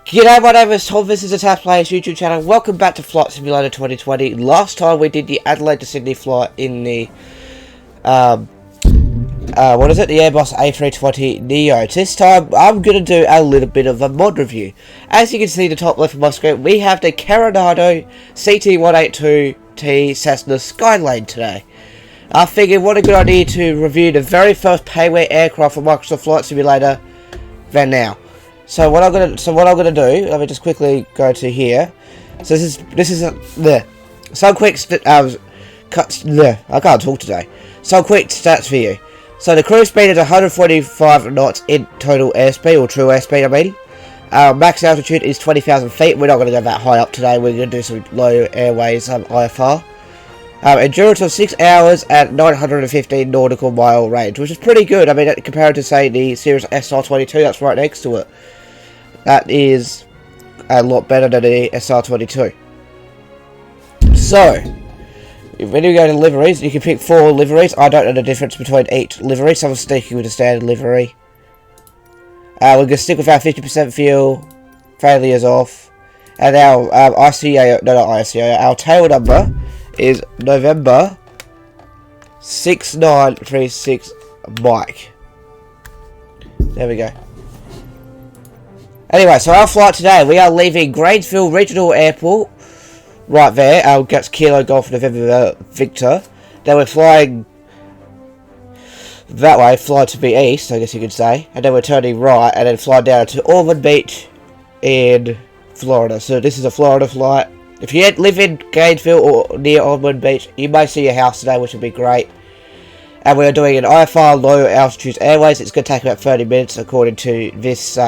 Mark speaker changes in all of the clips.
Speaker 1: G'day, my name is Tom, this is the Task Players YouTube channel. Welcome back to Flight Simulator 2020. Last time we did the Adelaide to Sydney flight in the, the Airbus A320neo. This time, I'm going to do a little bit of a mod review. As you can see in the top left of my screen, we have the Carenado CT182T Cessna Skylane today. I figured what a good idea to review the very first payware aircraft for Microsoft Flight Simulator than now. So what I'm gonna do, let me just quickly go to here. So this is some quick I can't talk today. Some quick stats for you. So the cruise speed is 145 knots in total airspeed, or true airspeed I mean. Max altitude is 20,000 feet. We're not going to go that high up today. We're going to do some low airways IFR. Endurance of 6 hours at 915 nautical mile range, which is pretty good. I mean, compared to say the Series SR22 that's right next to it. That is a lot better than the SR22. So, when you go to liveries, you can pick 4 liveries. I don't know the difference between each livery, so I'm sticking with the standard livery. We're going to stick with our 50% fuel, failures off, and our our tail number is November 6936 Mike. There we go. Anyway, so our flight today, we are leaving Gainesville Regional Airport, right there. That's Kilo Golf November Victor. Then we're flying that way, flying to the east, I guess you could say. And then we're turning right, and then flying down to Ormond Beach in Florida. So this is a Florida flight. If you live in Gainesville or near Auburn Beach, you may see your house today, which would be great. And we're doing an IFR low altitude airways. It's going to take about 30 minutes according to this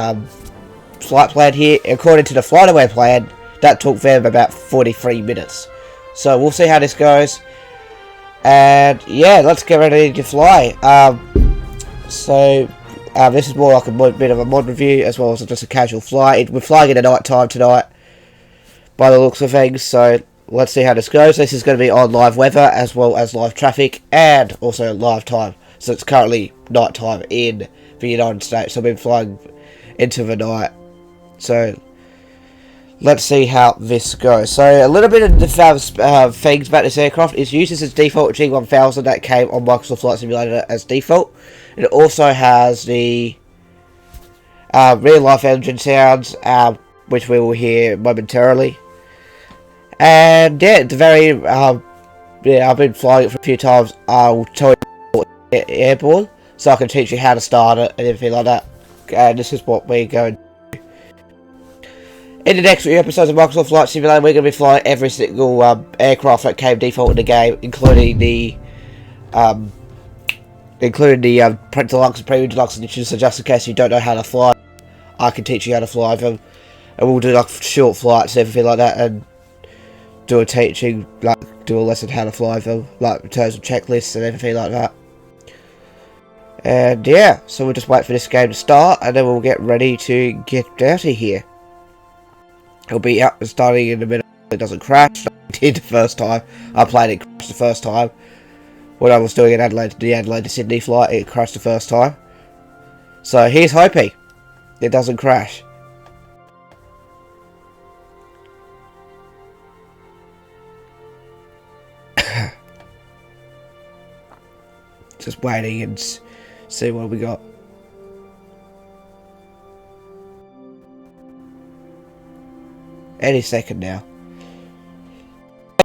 Speaker 1: flight plan here. According to the flight away plan, that took them about 43 minutes. So we'll see how this goes. And yeah, let's get ready to fly. This is more like a bit of a mod review as well as just a casual flight. We're flying in the night time tonight, by the looks of things, so let's see how this goes. This is going to be on live weather as well as live traffic and also live time. So it's currently night time in the United States, so we've been flying into the night. So let's see how this goes. So a little bit of the things about this aircraft is used as its default G1000 that came on Microsoft Flight Simulator as default. It also has the real life engine sounds, which we will hear momentarily. And yeah, it's very I've been flying it for a few times. I'll tell you airborne, so I can teach you how to start it and everything like that. And this is what we're going to do. In the next few episodes of Microsoft Flight Simulator, we're going to be flying every single aircraft that came default in the game, including the Deluxe and Premium Deluxe editions. So just in case you don't know how to fly, I can teach you how to fly them. And we'll do like short flights and everything like that, and do a teaching, like do a lesson how to fly them, like in terms of checklists and everything like that. And yeah, so we'll just wait for this game to start, and then we'll get ready to get out of here. It'll be up and starting in a minute. It doesn't crash. It did the first time I played it, crashed the first time. When I was doing the Adelaide to Sydney flight, it crashed the first time. So here's hoping it doesn't crash. Just waiting and see what we got. Any second now.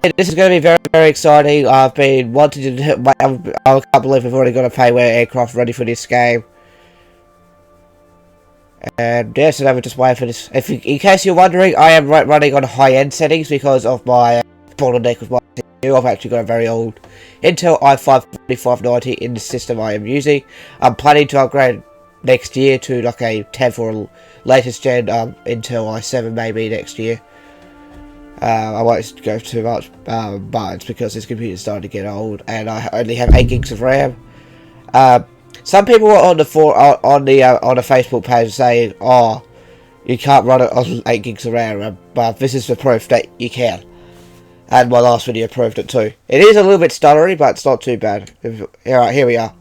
Speaker 1: This is going to be very, very exciting. I've been wanting to. I can't believe we've already got a payware aircraft ready for this game. And yeah, so now we're just waiting for this. In case you're wondering, I am running on high-end settings because of my bottleneck with my CPU. I've actually got a very old Intel i5-4590 in the system I am using. I'm planning to upgrade next year to like a 10th or latest gen Intel i7 maybe next year. I won't go too much, but it's because this computer's starting to get old, and I only have 8 gigs of RAM. Some people were on the Facebook page saying, "Oh, you can't run it on 8 gigs of RAM," but this is the proof that you can. And my last video proved it too. It is a little bit stuttery, but it's not too bad. Alright, here we are.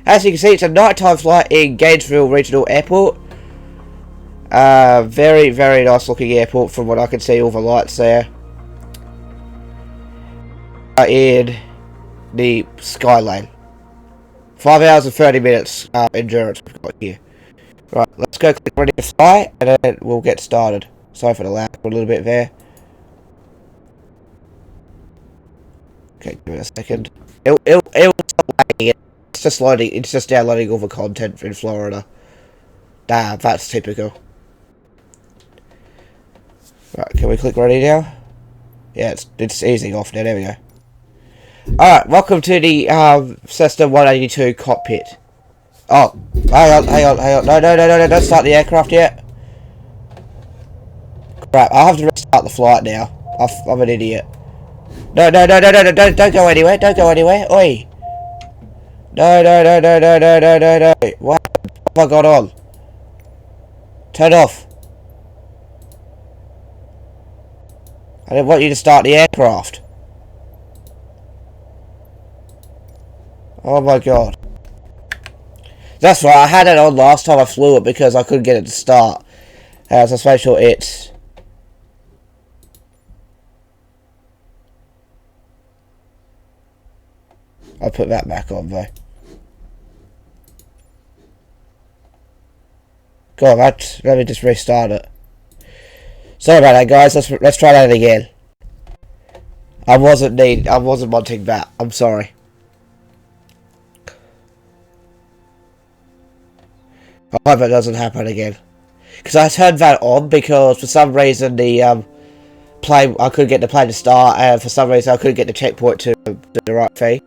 Speaker 1: As you can see, it's a nighttime flight in Gainesville Regional Airport. Very, very nice looking airport from what I can see, all the lights there. In the Skylane. 5 hours and 30 minutes endurance we've got here. Right, let's go click ready to fly and then we'll get started. Sorry for the lag for a little bit there. Okay, give it a second. It'll stop lagging. It's just loading, it's just downloading all the content in Florida. Damn, that's typical. Right, can we click ready now? Yeah, it's easing off now, there we go. Alright, welcome to the Cessna 182 cockpit. Oh, hang on. No, don't start the aircraft yet. Crap, I'll have to restart the flight now. I'm an idiot. No, don't go anywhere, oi. No. What have I got on? Turn off. I didn't want you to start the aircraft. Oh my god. That's right, I had it on last time I flew it because I couldn't get it to start. So let's make sure it's... I'll put that back on though. Go on, let me just restart it. Sorry about that, guys. Let's try that again. I wasn't wanting that. I'm sorry. I hope it doesn't happen again. Because I turned that on because for some reason the plane, I couldn't get the plane to start, and for some reason I couldn't get the checkpoint to the right thing.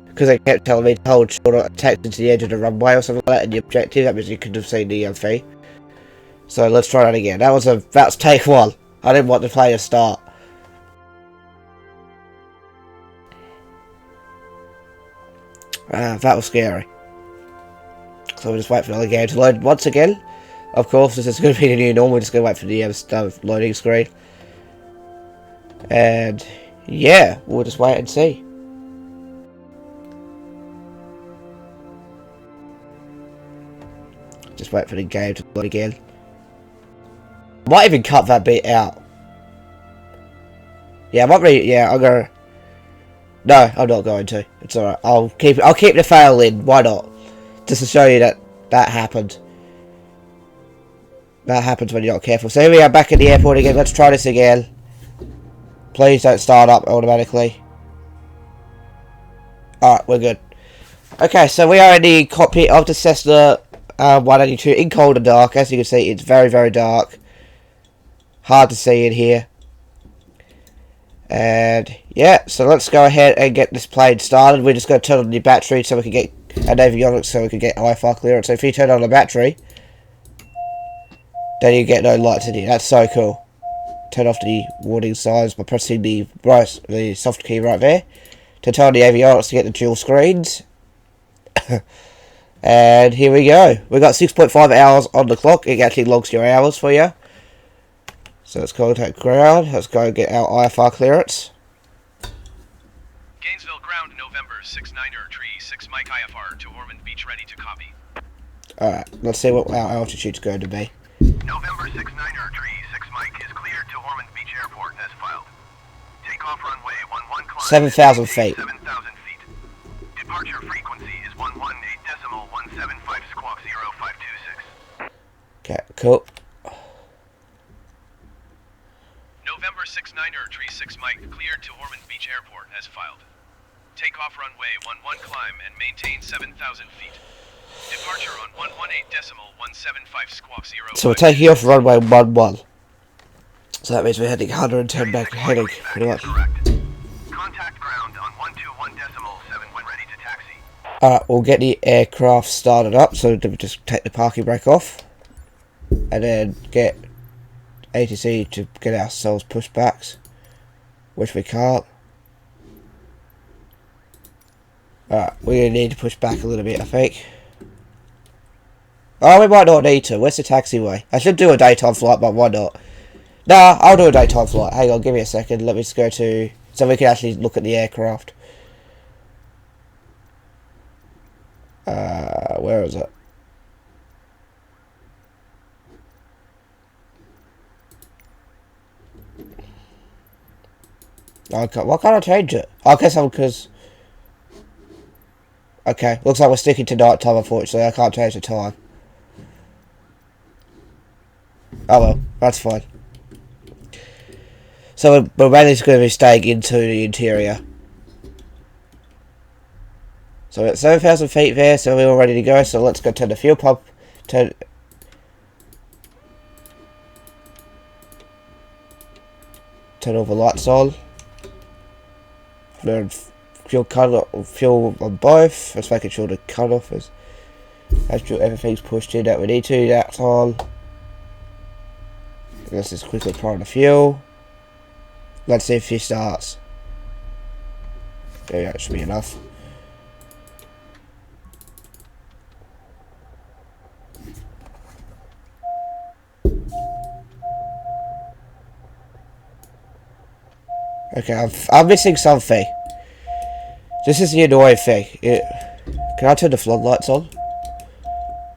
Speaker 1: Because they kept telling me to hold short text into the edge of the runway or something like that, and the objective, that means you couldn't have seen the thing. So let's try that again. That's take one. I didn't want the plane to start. That was scary. So we'll just wait for another game to load once again. Of course, this is going to be the new normal. We're just going to wait for the loading screen. And yeah, we'll just wait and see. Just wait for the game to load again. Might even cut that bit out. Yeah, I'm gonna... No, I'm not going to. It's alright. I'll keep the fail in. Why not? Just to show you that happened. That happens when you're not careful. So here we are back at the airport again. Let's try this again. Please don't start up automatically. Alright, we're good. Okay, so we are in the cockpit of the Cessna 182 in cold and dark. As you can see, it's very, very dark. Hard to see in here. And yeah, so let's go ahead and get this plane started. We're just going to turn on the battery so we can get an avionics, so we can get Ifr Clearance. So if you turn on the battery, then you get no lights in here. That's so cool. Turn off the warning signs by pressing the soft key right there. To turn on the avionics to get the dual screens. And here we go. We've got 6.5 hours on the clock. It actually logs your hours for you. So let's contact ground. Let's go get our Ifr clearance.
Speaker 2: Gainesville ground, November 69er tree 6 Mike Ifr to Ormond Beach, ready to copy.
Speaker 1: Alright, let's see what our altitude's going to be.
Speaker 2: November 69er tree 6 Mike is cleared to Ormond Beach Airport as filed. Takeoff runway 11 climb.
Speaker 1: 7,000 feet.
Speaker 2: 7,000 feet. Departure frequency is 118.175 squawk 0526.
Speaker 1: Okay, cool.
Speaker 2: November 69er tree 6 Mike cleared to Ormond Beach Airport as filed. Takeoff runway 11 climb and maintain 7,000 feet. Departure on 118.175 squawk 0526.
Speaker 1: So we're taking off runway 11. So that means we're heading 110 back, heading pretty much.
Speaker 2: Contact ground on 121.7 when ready to taxi.
Speaker 1: Alright, we'll get the aircraft started up, so we'll just take the parking brake off. And then get ATC to get ourselves pushbacks, which we can't. Alright, we're going to need to push back a little bit, I think. Oh, we might not need to. Where's the taxiway? I should do a daytime flight, but why not? Nah, I'll do a daytime flight. Hang on, give me a second. Let me just go to... so we can actually look at the aircraft. Where is it? Okay, why can't I change it? I guess I'm because... Okay, looks like we're sticking to night time, unfortunately. I can't change the time. Oh well, that's fine. So we're mainly just going to be staying into the interior. So we're at 7,000 feet there, so we're all ready to go. So let's go turn the fuel pump. Turn all the lights on. Fuel on both. Just making sure the cut off is. Everything's pushed in that we need to. That's on. Let's just quickly prime the fuel. Let's see if she starts. There we go, it should be enough. Okay, I'm missing something. This is the annoying thing. Can I turn the floodlights on?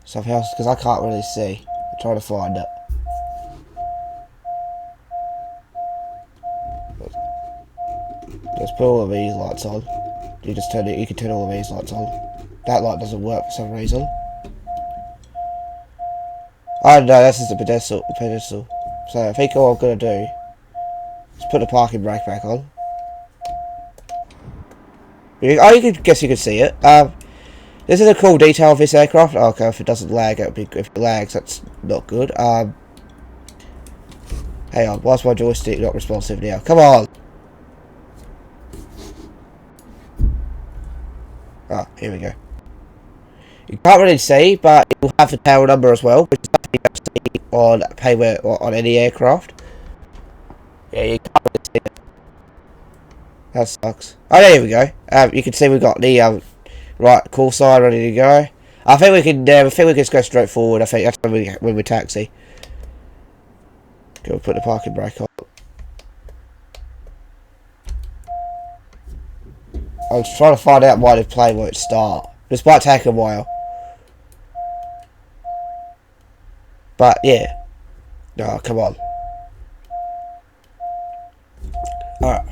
Speaker 1: Somehow, because I can't really see. I'm trying to find it. Let's put all of these lights on. You just turn it. You can turn all of these lights on. That light doesn't work for some reason. Oh no, this is the pedestal. So I think all I'm gonna do is put the parking brake back on. Oh, you can guess you can see it. This is a cool detail of this aircraft. Okay, if it doesn't lag, if it lags, that's not good. Hang on, why's my joystick not responsive now? Come on. Ah, here we go. You can't really see, but it will have the tail number as well, which is something you don't see on payware or on any aircraft. Yeah, you can't really see it. That sucks. Oh, there we go. You can see we've got the right call sign ready to go. I think we can. I think we can just go straight forward. I think that's when we taxi. Okay, we'll put the parking brake on. I was trying to find out why the plane won't start. This might take a while. But, yeah. No, come on. Alright.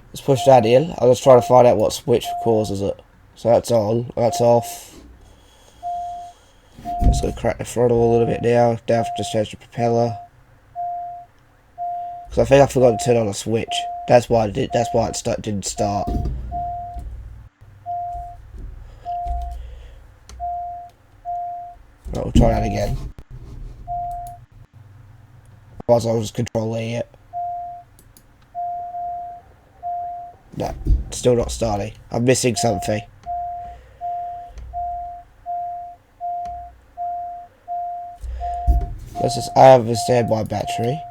Speaker 1: Let's push that in. I was trying to find out what switch causes it. So that's on. That's off. Just going to crack the throttle a little bit now. Now just change the propeller. Because I think I forgot to turn on a switch. That's why it did. That's why it didn't start. Right, we'll try that again. Otherwise, I'll just control E it. No, still not starting. I'm missing something. Let's just. I have a standby battery.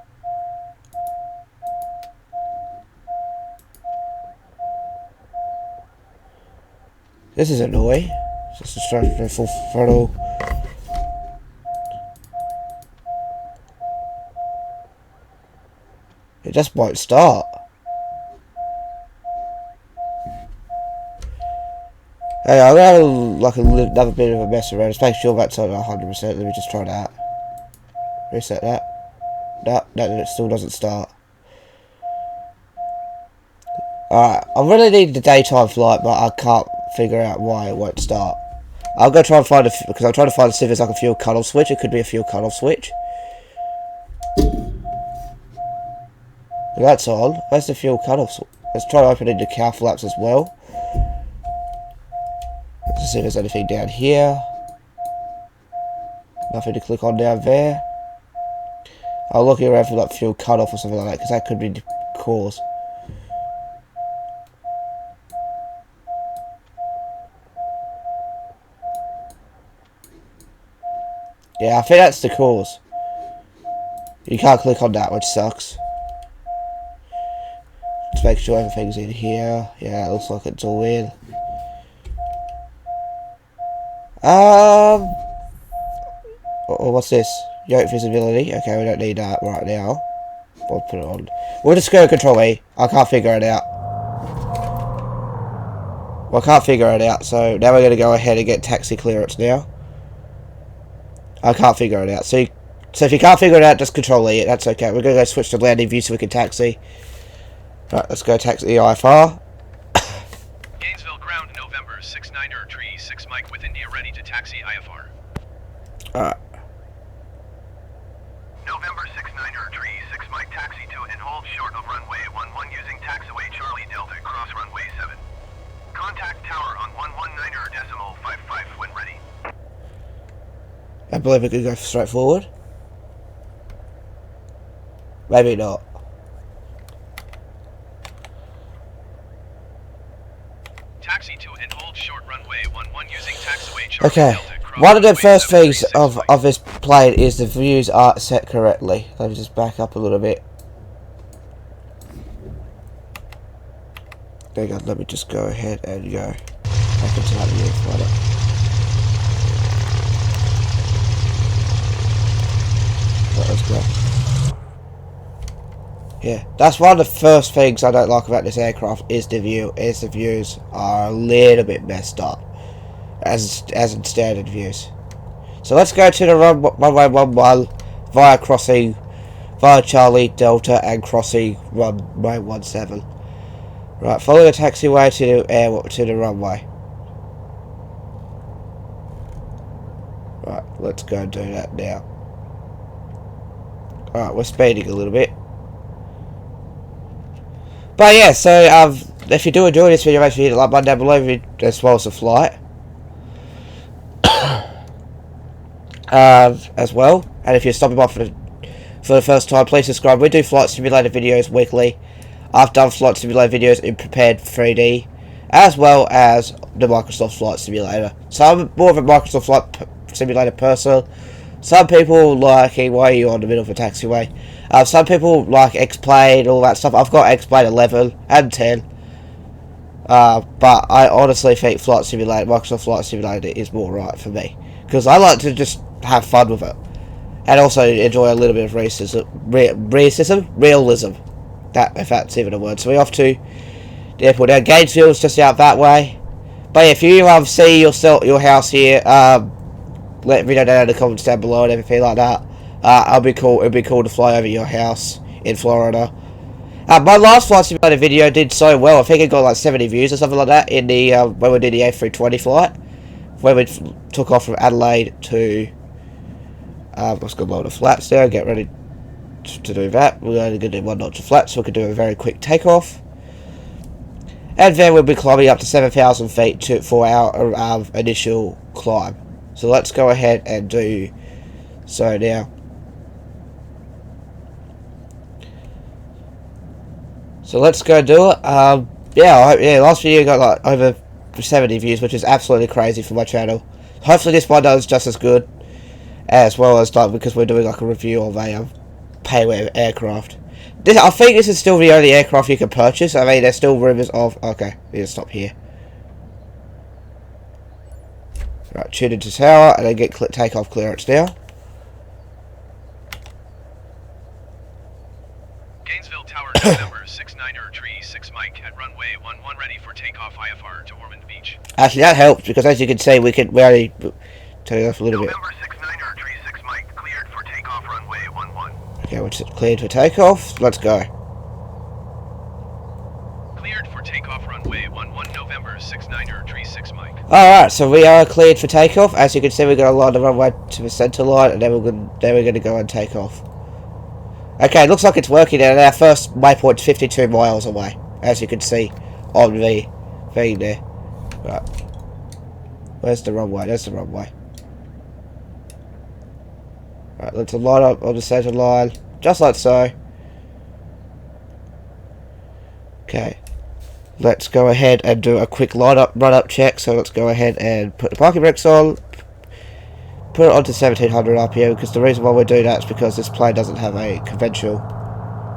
Speaker 1: This is annoying. Just to start for full throttle. It just won't start. Hey, I'm gonna have another bit of a mess around. Just make sure that's on 100%. Let me just try that. Reset that. No, it still doesn't start. Alright, I really need the daytime flight, but I can't figure out why it won't start. I'll go try and find because I'm trying to find if there's like a fuel cutoff switch. It could be a fuel cutoff switch. That's on. Where's the fuel cutoff switch? Let's try to open into cow flaps as well. Let's see if there's anything down here. Nothing to click on down there. I'll look around for like fuel cutoff or something like that, because that could be the cause. Yeah, I think that's the cause. You can't click on that, which sucks. Just make sure everything's in here. Yeah, it looks like it's all in. What's this? Yoke visibility. Okay, we don't need that right now. We'll put it on. We'll just go to Control E. I can't figure it out. Well, I can't figure it out, so now we're going to go ahead and get taxi clearance now. I can't figure it out. See, So if you can't figure it out, just Control E. That's okay. We're going to go switch to landing view so we can taxi. Right, let's go taxi the IFR.
Speaker 2: Gainesville ground November 69er tree 6 Mike with India ready to taxi IFR.
Speaker 1: Alright.
Speaker 2: November 69er tree 6 Mike taxi to and hold short of runway 11 using taxiway Charlie Delta cross runway 7. Contact tower on 119.55 when ready.
Speaker 1: I believe we could go straight forward. Maybe not.
Speaker 2: Taxi to and hold short runway 11 using taxiway Charlie
Speaker 1: Okay.
Speaker 2: Delta cross
Speaker 1: One of the
Speaker 2: runway
Speaker 1: first
Speaker 2: 7,
Speaker 1: things
Speaker 2: 36
Speaker 1: of
Speaker 2: Mike.
Speaker 1: this plane is the views are set correctly. Let me just back up a little bit. There you go. Let me just go ahead and go back into that viewfinder. Right, let's go. Yeah, that's one of the first things I don't like about this aircraft is the view. Is the views are a little bit messed up, as in standard views. So let's go to the runway 11 via crossing via Charlie Delta and crossing runway 17. Right, follow the taxiway to the runway. Right, let's go and do that now. Alright, we're speeding a little bit. But yeah, so if you do enjoy this video, make sure you hit the like button down below as well as the flight. As well. And if you're stopping by for the first time, please subscribe. We do flight simulator videos weekly. I've done flight simulator videos in Prepared 3D, as well as the Microsoft Flight Simulator. So I'm more of a Microsoft Flight Simulator person. Some people like, why are you on the middle of a taxiway? Some people like X-Plane, all that stuff. I've got X-Plane 11 and 10. But I honestly think Flight Simulator, Microsoft Flight Simulator is more right for me. Because I like to just have fun with it. And also enjoy a little bit of realism. That, if that's even a word. So we're off to the airport now. Gainesville is just out that way. But yeah, if you see your house here, let me know down in the comments down below and everything like that. It'd be cool to fly over your house in Florida. My last Flight Simulator video did so well. I think it got like 70 views or something like that in the when we did the A320 flight, when we took off from Adelaide to let's go lower the flaps there. Get ready to do that. We're only going to do 1 notch of flat, so we can do a very quick takeoff. And then we'll be climbing up to 7,000 feet for our initial climb. So let's go ahead and do so now. So let's go do it. Yeah, last video got like over 70 views, which is absolutely crazy for my channel. Hopefully this one does just as good, as well as like, because we're doing like a review of a payware aircraft. I think this is still the only aircraft you can purchase. I mean, there's still rumors of... Okay, we need to stop here. Right, tune into tower and then get takeoff clearance now.
Speaker 2: Gainesville Tower, November 69er tree 6 Mike at runway 11 ready for takeoff IFR to Ormond Beach.
Speaker 1: Actually, that helps because as you can see, we already turn it off a little bit.
Speaker 2: November 69er tree 6 Mike cleared for takeoff runway 11.
Speaker 1: Okay, we're cleared for takeoff. Let's go.
Speaker 2: Cleared for takeoff runway 11 November 69er tree 6 Mike.
Speaker 1: Alright, so we are cleared for takeoff. As you can see, we're going to line the runway to the centre line, and then we're going to go and take off. Okay, looks like it's working, and our first waypoint's 52 miles away, as you can see on the thing there. Right. Where's the runway? There's the runway. Right, let's line up on the centre line, just like so. Okay. Let's go ahead and do a quick run up check. So let's go ahead and put the parking brakes on. Put it onto 1700 RPM, because the reason why we do that is because this plane doesn't have a conventional.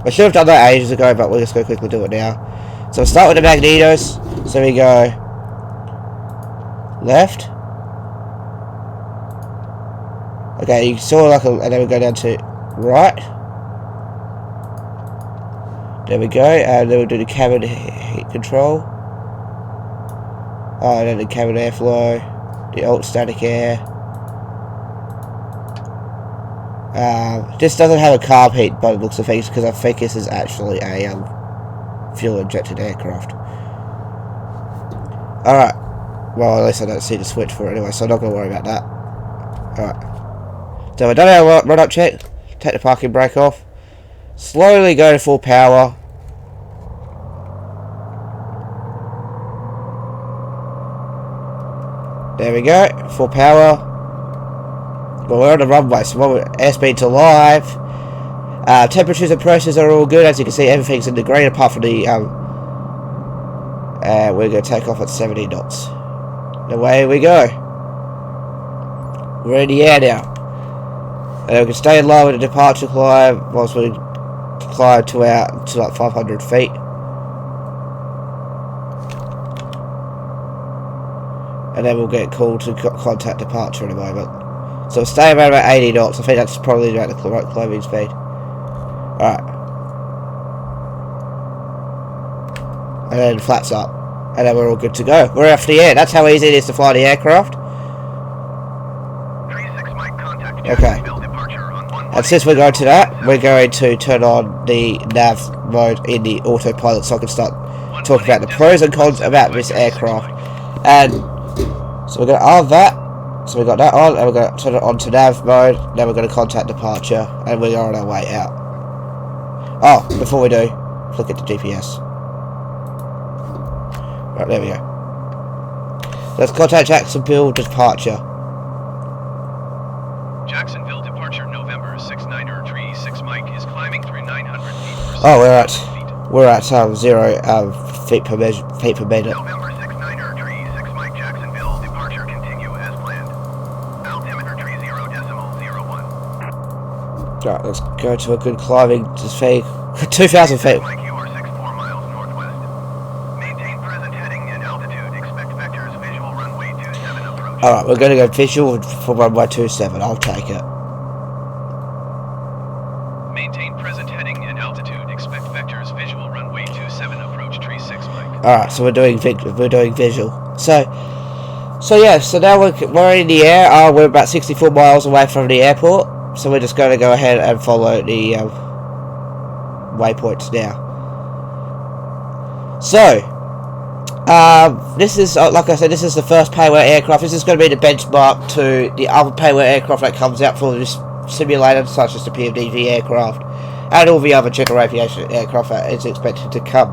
Speaker 1: I should have done that ages ago, but we're just going to quickly do it now. So we'll start with the Magnetos. So we go left. Okay, you saw like and then we go down to right. There we go, and then we'll do the cabin heat control. Oh, and then the cabin airflow, the alt static air. This doesn't have a carb heat by the looks of things, because I think this is actually a fuel injected aircraft. Alright. Well, at least I don't see the switch for it anyway, so I'm not going to worry about that. Alright. So we've done our run up check. Take the parking brake off. Slowly go to full power. There we go. Full power. Well, we're on the runway, so airspeed's alive. Temperatures and pressures are all good. As you can see, everything's in the green apart from the... we're going to take off at 70 knots. Away we go. We're in the air now. And we can stay in line with the departure climb whilst we climb to like 500 feet. And then we'll get called to contact departure in a moment. So we'll stay around about 80 knots. I think that's probably about the right climbing speed. Alright. And then flaps up. And then we're all good to go. We're off the air. That's how easy it is to fly the aircraft. Okay. And since we're going to that, we're going to turn on the nav mode in the autopilot so I can start talking about the pros and cons about this aircraft. And so we're going to on that. So we've got that on, and we're going to turn it on to nav mode. Then we're going to contact departure, and we are on our way out. Oh, before we do, look at the GPS. Right, there we go. Let's contact Jacksonville departure.
Speaker 2: Jacksonville departure November 6936 Mike is climbing through 900 feet.
Speaker 1: Oh, we're at 0 feet per minute.
Speaker 2: November 6936 Mike Jacksonville departure continue as planned. Altimeter 30.01.
Speaker 1: Right, let's go to a good climbing speed. 2,000 feet.
Speaker 2: Mike, you are 64 miles northwest. Maintain present heading and altitude. Expect vectors visual runway 27 approach.
Speaker 1: Alright, we're going to go visual for runway 27. I'll take it.
Speaker 2: Maintain present heading and altitude. Expect vectors visual runway 27 approach tree 6 Mike.
Speaker 1: Alright, so we're doing visual. So yeah, so now we're in the air. We're about 64 miles away from the airport. So we're just going to go ahead and follow the waypoints now. So, this is, like I said, this is the first payware aircraft. This is going to be the benchmark to the other payware aircraft that comes out for this simulator, such as the PMDV aircraft and all the other general aviation aircraft that is expected to come.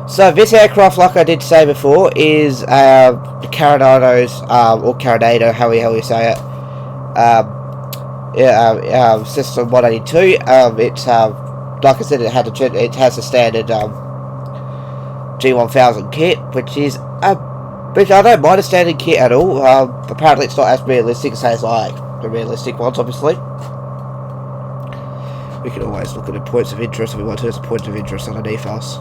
Speaker 1: So this aircraft, like I did say before, is the Carenado's, or Carenado, however you say it, System 182. It's like I said, it has a standard G1000 kit, which I don't mind a standard kit at all. Apparently, it's not as realistic as like the realistic ones, obviously. We can always look at the points of interest if we want to. There's a point of interest underneath us.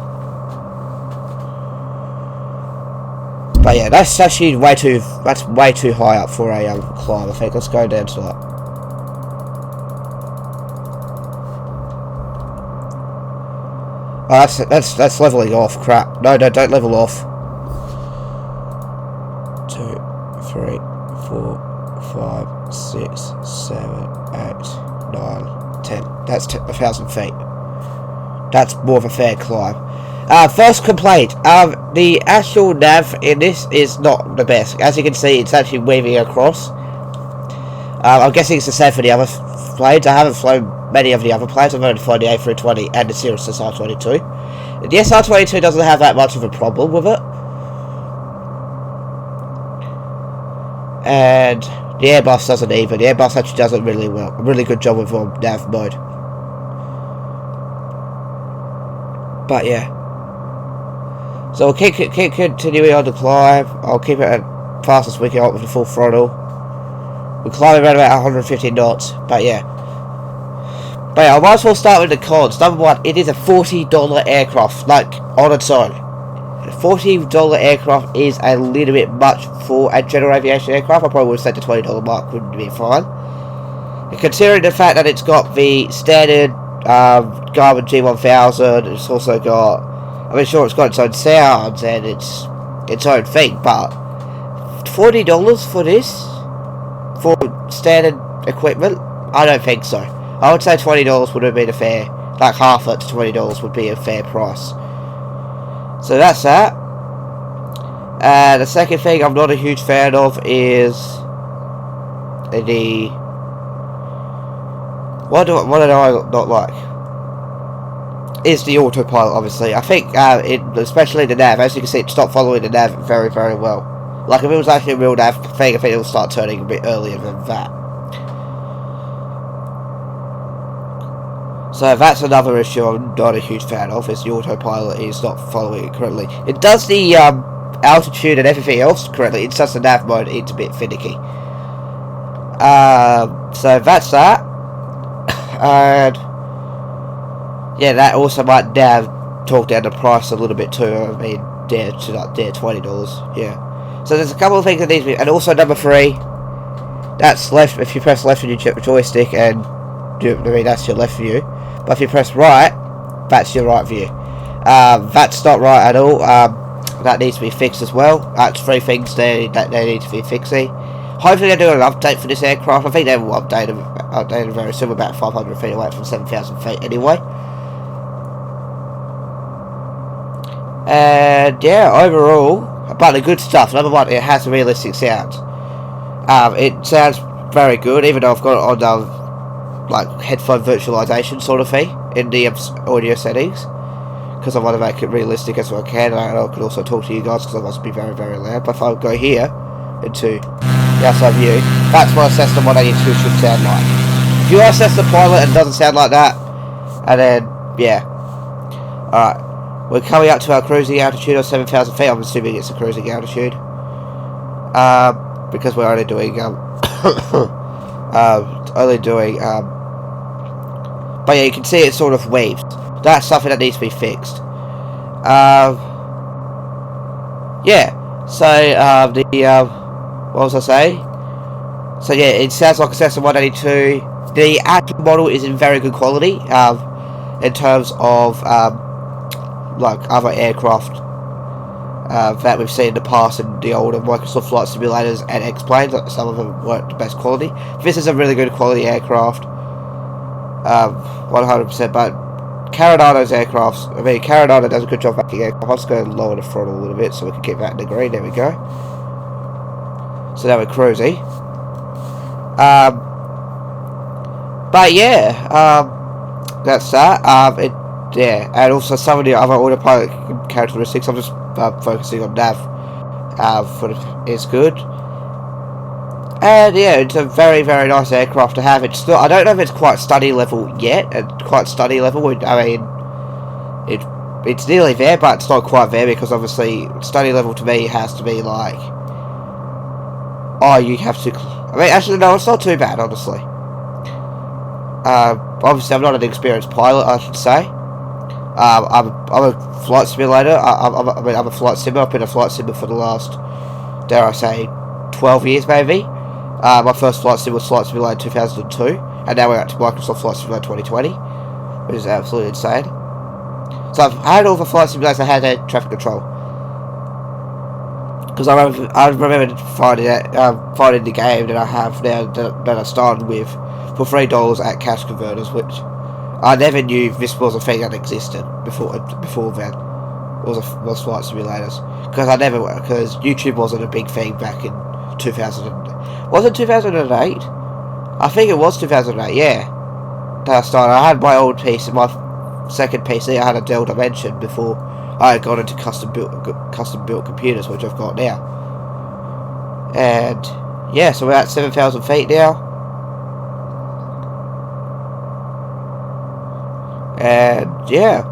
Speaker 1: But yeah, that's actually way too high up for a climb. I think let's go down to that. Oh, that's leveling off. Crap. No, don't level off. 2, 3, 4, 5, 6, 7, 8, 9, 10. That's 1,000 feet. That's more of a fair climb. First complaint. The actual nav in this is not the best. As you can see, it's actually weaving across. I'm guessing it's the same for the other planes. I haven't flown many of the other planes. I've only flown the A320 and the Cirrus SR22. The SR22 doesn't have that much of a problem with it. And the Airbus doesn't either. The Airbus actually does it really well. A really good job with nav mode. But yeah. So we'll keep continuing on the climb. I'll keep it as fast as we can with the full throttle. We're climbing around about 150 knots. But yeah, I might as well start with the cons. Number one, it is a $40 aircraft, like on its own. A $40 aircraft is a little bit much for a general aviation aircraft. I probably would have said the $20 mark would be fine. And considering the fact that it's got the standard Garmin G1000, it's also got, I mean, sure, it's got its own sounds and its own thing, but $40 for this, for standard equipment, I don't think so. I would say $20 would have been a fair, like half it to $20 would be a fair price. So that's that. And the second thing I'm not a huge fan of is the... What do I not like? Is the autopilot, obviously. I think, especially the nav, as you can see, it stopped following the nav very, very well. Like, if it was actually a real nav thing, I think it will start turning a bit earlier than that. So that's another issue I'm not a huge fan of, is the autopilot is not following it correctly. It does the altitude and everything else correctly, it's just the nav mode, it's a bit finicky. So that's that. And yeah, that also might talk down the price a little bit too. I mean, to like $20, yeah. So there's a couple of things that need to be, and also number 3, that's left. If you press left on your joystick, and that's your left view. But if you press right, that's your right view. That's not right at all. That needs to be fixed as well. That's 3 things that they need to be fixing. Hopefully they do an update for this aircraft. I think they will update it very soon, about 500 feet away from 7,000 feet anyway. And yeah, overall, but the good stuff. Number 1, it has a realistic sound. It sounds very good, even though I've got it on like headphone virtualization sort of thing in the audio settings, because I want to make it realistic as well as I can. And I can also talk to you guys because I must be very, very loud. But if I go here into the outside view, that's what a Cessna 182 should sound like. If you are Cessna pilot and it doesn't sound like that, and then yeah, alright. We're coming up to our cruising altitude of 7,000 feet. I'm assuming it's a cruising altitude. Because we're only doing, but yeah, you can see it sort of waves. That's something that needs to be fixed. Yeah. So, what was I saying? So yeah, it sounds like a Cessna 182. The actual model is in very good quality, in terms of, like other aircraft that we've seen in the past in the older Microsoft flight simulators and X-planes. Like, some of them weren't the best quality. This is a really good quality aircraft, 100%. But Carenato's aircrafts, I mean, Carenado does a good job backing aircraft. I'm just going to lower the throttle a little bit so we can keep that in the green. There we go. So now we're cruising. But yeah, that's that. Yeah, and also some of the other autopilot characteristics. I'm just focusing on nav. It's good. And yeah, it's a very, very nice aircraft to have. It's not, I don't know if it's quite study level yet. Quite study level. I mean, it's nearly there, but it's not quite there, because obviously study level to me has to be like, oh, you have to. I mean, actually, no, it's not too bad, honestly. Obviously, I'm not an experienced pilot, I should say. I'm a flight simulator. I'm a flight simmer. I've been a flight simmer for the last, dare I say, 12 years maybe. My first flight sim was Flight Simulator 2002, and now we're out to Microsoft Flight Simulator 2020, which is absolutely insane. So I've had all the flight simulators. I had traffic control, because I remember finding the game that I have now that I started with for $3 at Cash Converters, which I never knew this was a thing that existed before then. Was flight simulators, because YouTube wasn't a big thing back in 2000. Was it 2008? I think it was 2008. Yeah, that I started. I had my old PC, my second PC. I had a Dell Dimension before I had gone into custom built computers, which I've got now. And yeah, so we're at 7,000 feet now. And yeah,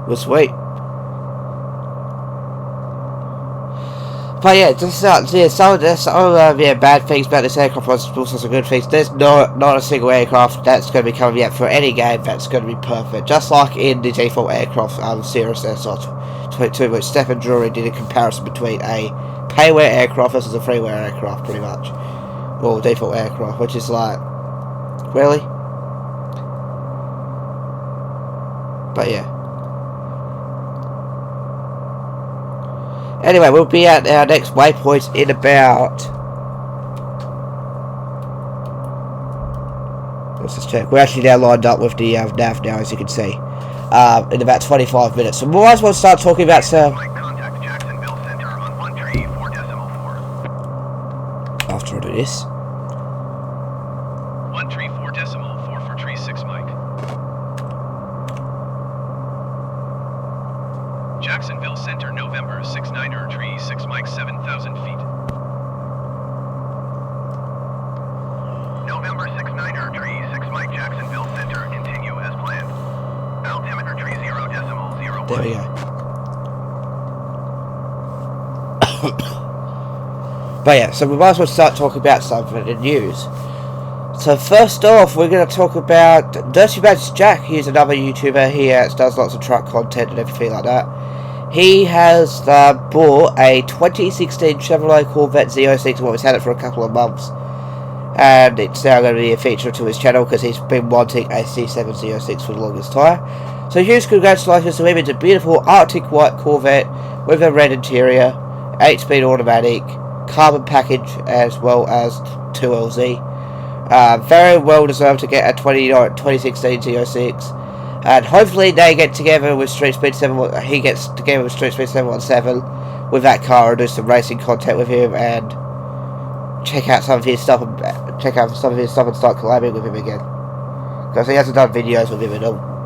Speaker 1: we're sweet. But yeah, just some bad things about this aircraft, but also some good things. There's not a single aircraft that's going to be coming out for any game that's going to be perfect. Just like in the default aircraft Cirrus SR22, which Stefan Drury did a comparison between a payware aircraft versus a freeware aircraft, pretty much, or default aircraft, which is like, really? But yeah. Anyway, we'll be at our next waypoint in about Let's just check. We're actually now lined up with the nav now, as you can see. In about 25 minutes. So we might as well start talking about some...
Speaker 2: Contact Jacksonville Center on 134.4.
Speaker 1: After I do this.
Speaker 2: 134.4 for tree 6 Mike. Jacksonville Center, November 69er, tree 6 Mike, 7,000 feet. November 69er, tree 6 Mike, Jacksonville Center, continue as planned. Altimeter tree 0.01.
Speaker 1: There we go. But yeah, so we might as well start talking about something in the news. So first off, we're going to talk about Dirty Badge Jack. He's another YouTuber. He does lots of truck content and everything like that. He has bought a 2016 Chevrolet Corvette Z06. Well, he's had it for a couple of months. And it's now going to be a feature to his channel because he's been wanting a C7 Z06 for the longest time. So huge congratulations to him. It's a beautiful Arctic white Corvette with a red interior, 8-speed automatic, carbon package as well as 2LZ. Very well deserved to get a 2016 Z06. And hopefully they get together with Street Speed 7. He gets together with Street Speed 717 with that car and do some racing content with him and check out some of his stuff and start collabing with him again. Because he hasn't done videos with him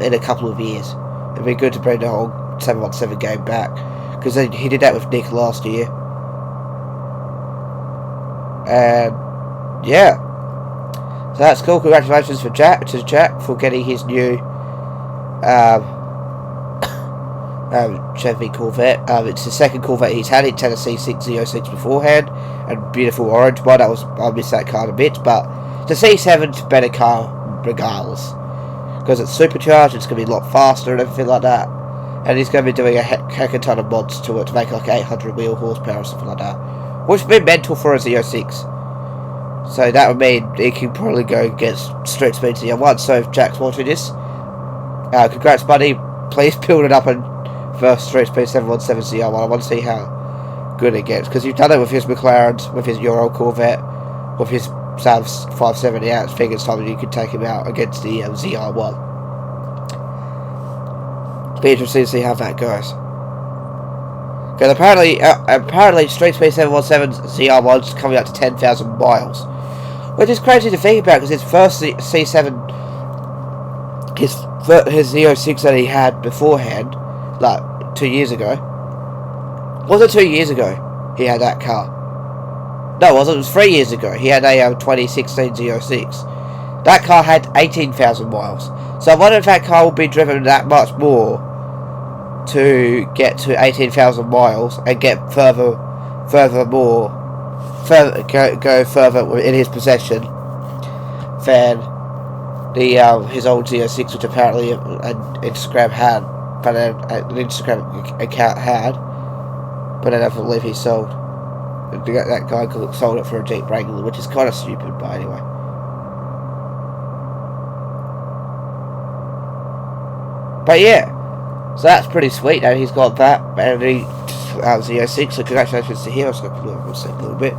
Speaker 1: in a couple of years. It'd be good to bring the whole 717 game back because he did that with Nick last year. And yeah, so that's cool. Congratulations to Jack for getting his new Chevy Corvette. It's the second Corvette he's had. He'd had a C6 beforehand, and beautiful orange one. I miss that car a bit, but the C7's a better car regardless because it's supercharged. It's going to be a lot faster and everything like that. And he's going to be doing a heck of a ton of mods to it to make like 800 wheel horsepower or something like that, which would be mental for a Z06. So that would mean he can probably go against Street Speed Z1. So if Jack's watching this, congrats, buddy. Please build it up and first Street Speed 717 ZR1. I want to see how good it gets because you've done it with his McLarens, with your old Corvette, with his Saab 570 out. Figures time you could take him out against the ZR1. Be interesting to see how that goes. Because apparently Street Speed 717 ZR1's coming up to 10,000 miles, which is crazy to think about because his first C7, his Z06 that he had beforehand, like 2 years ago. Was it 2 years ago he had that car? No, it wasn't. It was 3 years ago. He had a 2016 Z06. That car had 18,000 miles. So I wonder if that car will be driven that much more to get to 18,000 miles and get go further in his possession than the his old Z06, which apparently an Instagram account had, but I don't believe he sold. That guy sold it for a Jeep Wrangler, which is kind of stupid, but anyway. But yeah, so that's pretty sweet. Now he's got that, and he Z06. So congratulations to him. I'll skip a little bit.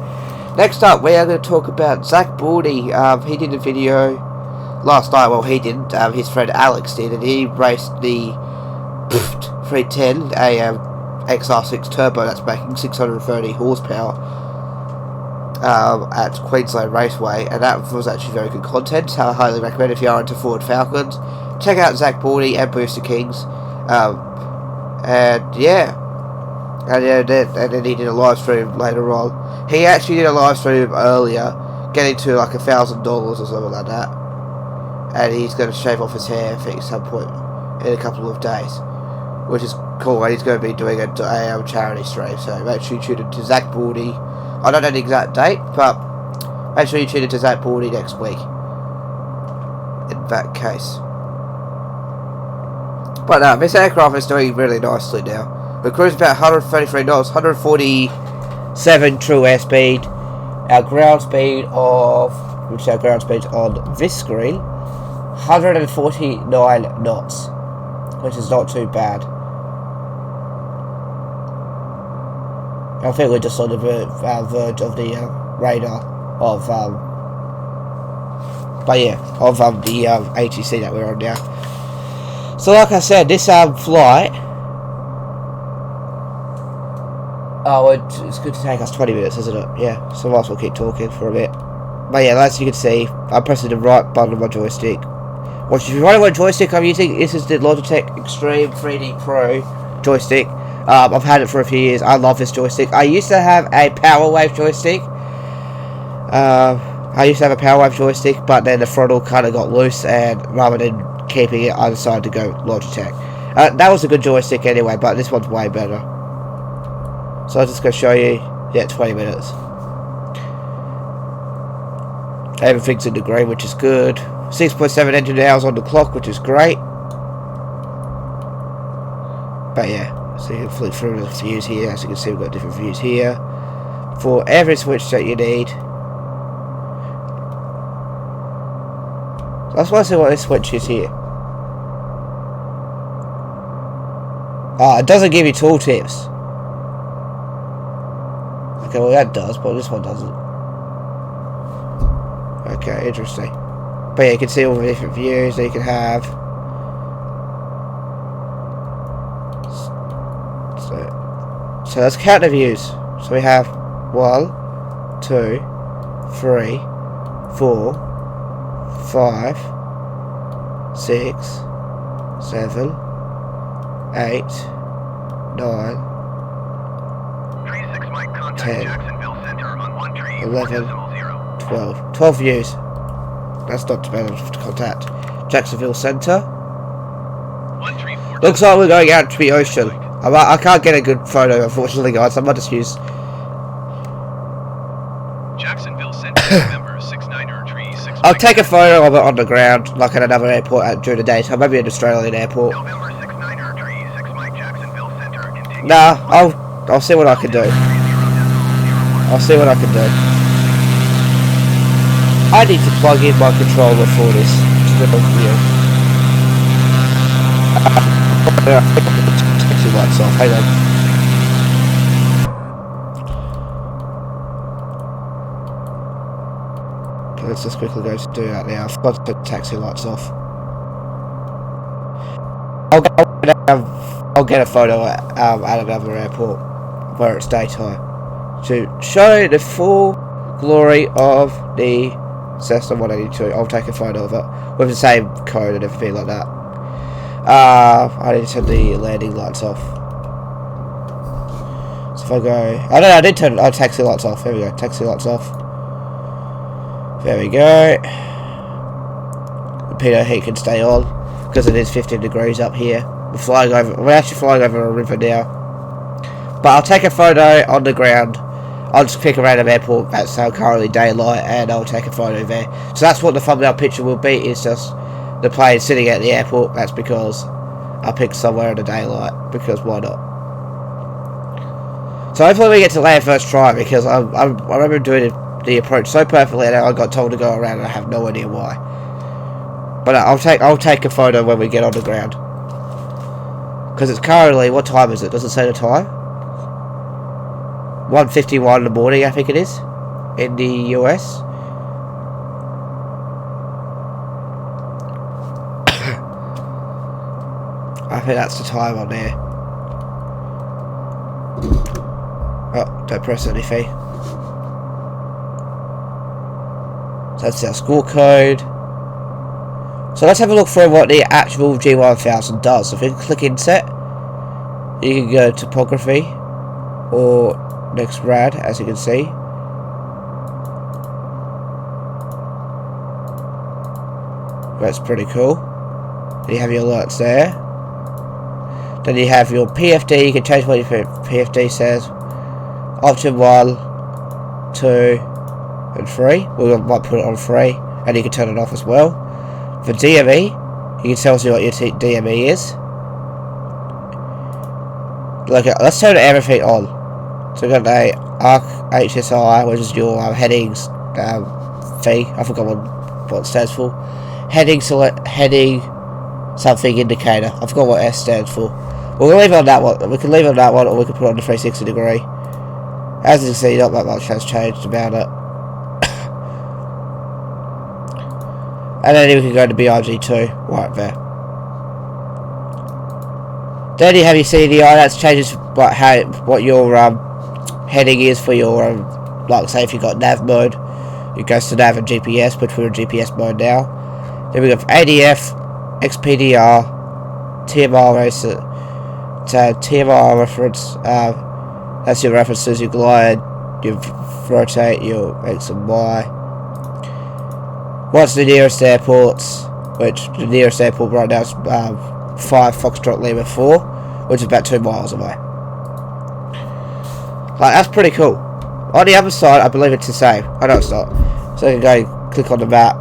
Speaker 1: Next up, we are going to talk about Zach Baldy. He did a video last night. Well, he didn't. His friend Alex did, and he raced the 310, a XR6 turbo that's making 630 horsepower at Queensland Raceway, and that was actually very good content. So I highly recommend if you are into Ford Falcons, check out Zach Baldy and Booster Kings. And yeah, and then he did a live stream later on. He actually did a live stream earlier, getting to like $1,000 or something like that. And he's going to shave off his hair, I think, at some point in a couple of days, which is cool. And he's going to be doing a charity stream, so make sure you tune in to Zach Baldy. I don't know the exact date, but make sure you tune in to Zach Baldy next week, in that case. But this aircraft is doing really nicely now. We're cruising about 133 knots, 147 true airspeed. Our ground speed on this screen, 149 knots, which is not too bad. I think we're just on the verge of the radar of But yeah, of the ATC that we're on now. So like I said, this flight, it's good to take us 20 minutes, isn't it? Yeah, so might as well keep talking for a bit. But yeah, as you can see, I'm pressing the right button on my joystick. Which, if you're running my joystick I'm using, this is the Logitech Extreme 3D Pro joystick. I've had it for a few years. I love this joystick. I used to have a PowerWave joystick. But then the throttle kind of got loose, and rather than keeping it, I decided to go Logitech. That was a good joystick anyway, but this one's way better. So I'm just going to show you. Yeah, 20 minutes. Everything's in the green, which is good. 6.7 engine hours on the clock, which is great. But yeah, so you can flip through the views here. As you can see, we've got different views here for every switch that you need. So I just want to see what this switch is here. It doesn't give you tooltips. Okay, well that does, but this one doesn't. Okay, interesting. But yeah, you can see all the different views that you can have. So let's count the views. So we have 1, 2, 3, 4, 5, 6, 7, 8, 9, 10, 11, 12. 12 views. That's not too bad to contact. Jacksonville Center. Looks like we're going out to the ocean. I can't get a good photo, unfortunately, guys. I might just use
Speaker 2: Jacksonville Center, November 69
Speaker 1: I'll take a photo of it on the ground, like at another airport during the daytime, maybe an Australian airport.
Speaker 2: November 69 Mike Jacksonville Center.
Speaker 1: Nah, I'll see what I can do. I'll see what I can do. I need to plug in my controller for this. Taxi lights off. Hang on. Okay, let's just quickly go to do that now. I forgot to put the taxi lights off. I'll get a photo at another airport where it's daytime to show the full glory of the Cessna 182. I'll take a photo of it with the same code and everything like that. I need to turn the landing lights off. So if I go, I did turn taxi lights off. There we go, taxi lights off. There we go. The pitot heat can stay on because it is 15 degrees up here. We're actually flying over a river now. But I'll take a photo on the ground. I'll just pick a random airport that's currently daylight, and I'll take a photo there. So that's what the thumbnail picture will be. Is just the plane sitting at the airport. That's because I picked somewhere in the daylight, because why not? So hopefully we get to land first try, because I remember doing the approach so perfectly and I got told to go around and I have no idea why. But I'll take a photo when we get on the ground. Because it's currently, what time is it? Does it say the time? 1:51 in the morning, I think it is, in the US. I think that's the time on there. Oh, don't press anything. So that's our score code. So let's have a look through what the actual G1000 does. So if you click Inset, you can go to Topography or Next Rad, as you can see. That's pretty cool. Then you have your alerts there. Then you have your PFD. You can change what your PFD says. Option 1, 2, and 3. We might put it on 3, and you can turn it off as well. For DME, you can tell us what your DME is. Look, let's turn everything on. So we've got the ARC HSI, which is your headings fee. I forgot what it stands for. Heading something indicator. I forgot what S stands for. We'll leave it on that one. We can leave it on that one, or we can put it on the 360 degree. As you can see, not that much has changed about it. And then we can go to BRG2 right there. Then you have your CDI. That changes what your heading is for your like say if you got nav mode, it goes to nav and GPS, but we're in GPS mode now. Then we got ADF, XPDR, TMR TMR reference. That's your references. You glide, you rotate your X and Y. What's the nearest airports? Which the nearest airport right now is 5 Foxtrot Lima 4, which is about 2 miles away. Like, that's pretty cool. On the other side, I believe it's the same. I know it's not. So you can go click on the map.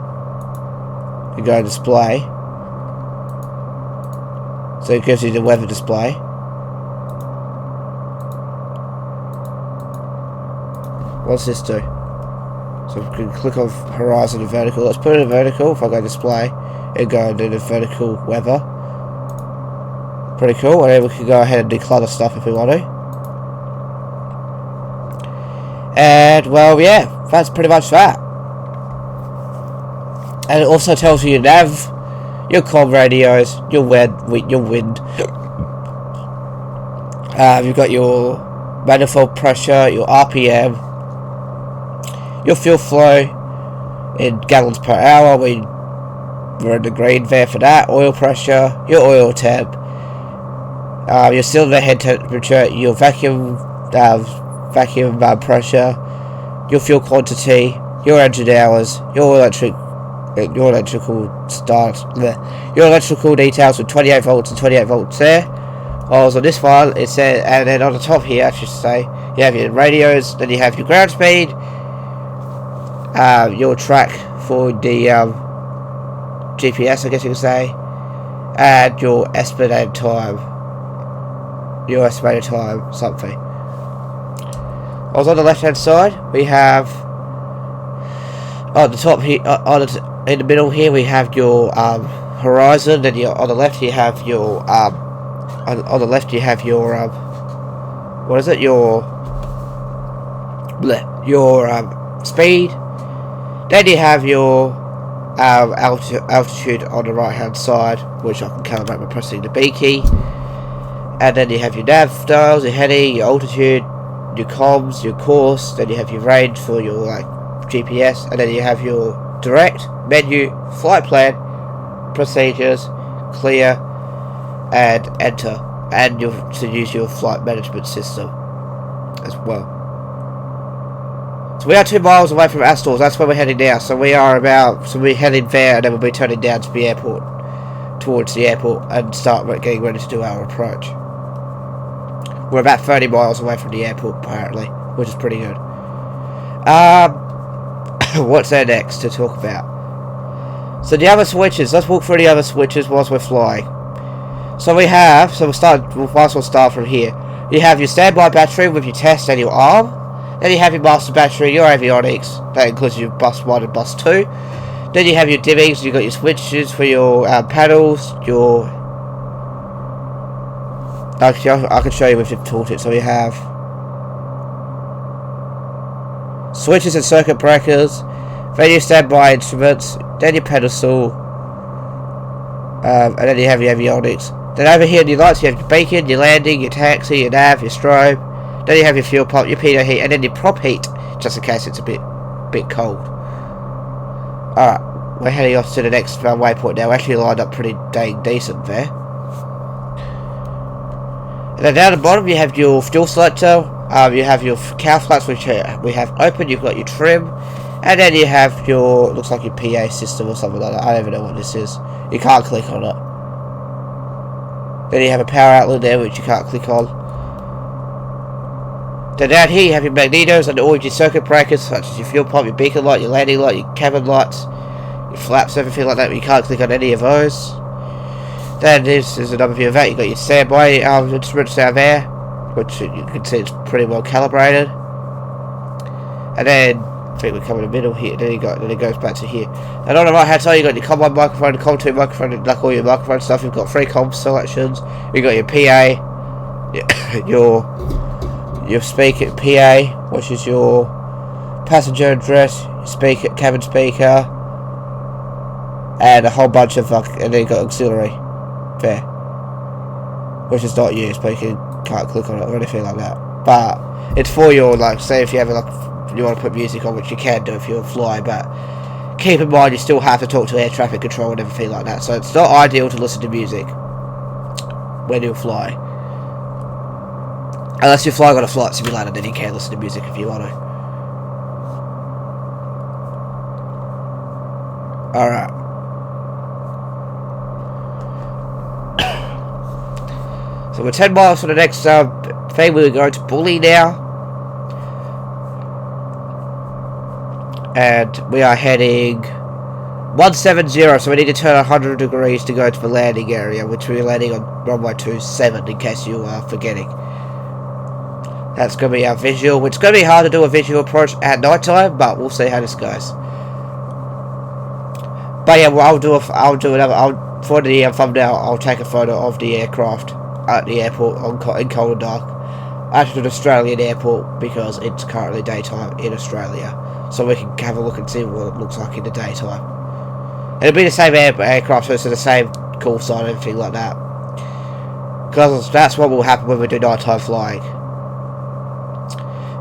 Speaker 1: You go to display. So it gives you the weather display. What's this do? So we can click on horizon and vertical. Let's put it in vertical. If I go display, it'll go and do the vertical weather. Pretty cool. And then we can go ahead and declutter stuff if we want to. And well, yeah, that's pretty much that. And it also tells you your nav, your comm radios, your wind. You've got your manifold pressure, your RPM, your fuel flow in gallons per hour. We're in the green there for that. Oil pressure, your oil temp, your cylinder head temperature, your vacuum pressure, your fuel quantity, your engine hours, your electrical details with 28 volts and 28 volts there. Whereas on this file it says, and then on the top here I should say, you have your radios, then you have your ground speed, your track for the GPS, I guess you could say, and your estimated time. Something. On the left hand side we have on the top here, in the middle here we have your horizon, and on the left you have your on the left you have your what is it, your speed. Then you have your altitude on the right hand side, which I can calibrate by pressing the B key. And then you have your nav dials, your heading, your altitude, your comms, your course. Then you have your range for your GPS, and then you have your direct, menu, flight plan, procedures, clear, and enter, and you'll use your flight management system as well. So we are 2 miles away from Astor's. That's where we're heading now. So we're heading there, and then we'll be turning down to the airport, towards the airport, and start getting ready to do our approach. We're about 30 miles away from the airport apparently, which is pretty good. What's there next to talk about? So the other switches. Let's walk through the other switches whilst we're flying. So we'll start from here. You have your standby battery with your test and your arm. Then you have your master battery, your avionics. That includes your bus 1 and bus 2. Then you have your dimmings. You've got your switches for your panels. I can show you with the tooltip. So we have switches and circuit breakers, then your standby instruments, then your pedestal, and then you have your avionics. Then over here in your lights you have your beacon, your landing, your taxi, your nav, your strobe. Then you have your fuel pump, your pitot heat, and then your prop heat, just in case it's a bit cold. Alright, we're heading off to the next waypoint now. We're actually lined up pretty dang decent there. And then down the bottom you have your fuel selector, you have your cow flaps which we have open, you've got your trim, and then you have your, looks like your PA system or something like that. I don't even know what this is. You can't click on it. Then you have a power outlet there which you can't click on. Then down here you have your magnetos and all your circuit breakers such as your fuel pump, your beacon light, your landing light, your cabin lights, your flaps, everything like that, but you can't click on any of those. Then this is another view of that. You've got your standby instruments down there, which you can see it's pretty well calibrated. And then I think we come in the middle here. Then it goes back to here. And on the right hand side you got your COM1 microphone, the COM2 microphone, like all your microphone stuff. You've got 3 COM selections. You've got your PA, your speaker PA, which is your passenger address, your speaker, cabin speaker, and a whole bunch of and then you got auxiliary there, which is not used, but you can't click on it or anything like that. But it's for your, like, say if you have you want to put music on, which you can do if you're flying, but keep in mind you still have to talk to air traffic control and everything like that, so it's not ideal to listen to music when you're flying. Unless you're flying on a flight simulator, then you can listen to music if you want to. Alright. So we're 10 miles from the next thing. We're going to Bully now. And we are heading 170, so we need to turn 100 degrees to go to the landing area, which we're landing on runway 27, in case you are forgetting. That's going to be our visual. It's going to be hard to do a visual approach at night time, but we'll see how this goes. But yeah, well, for the thumbnail, I'll take a photo of the aircraft at the airport in Colin Dark, at an Australian airport, because it's currently daytime in Australia, so we can have a look and see what it looks like in the daytime. It'll be the same aircraft, so it's the same call sign and everything like that, because that's what will happen when we do nighttime flying.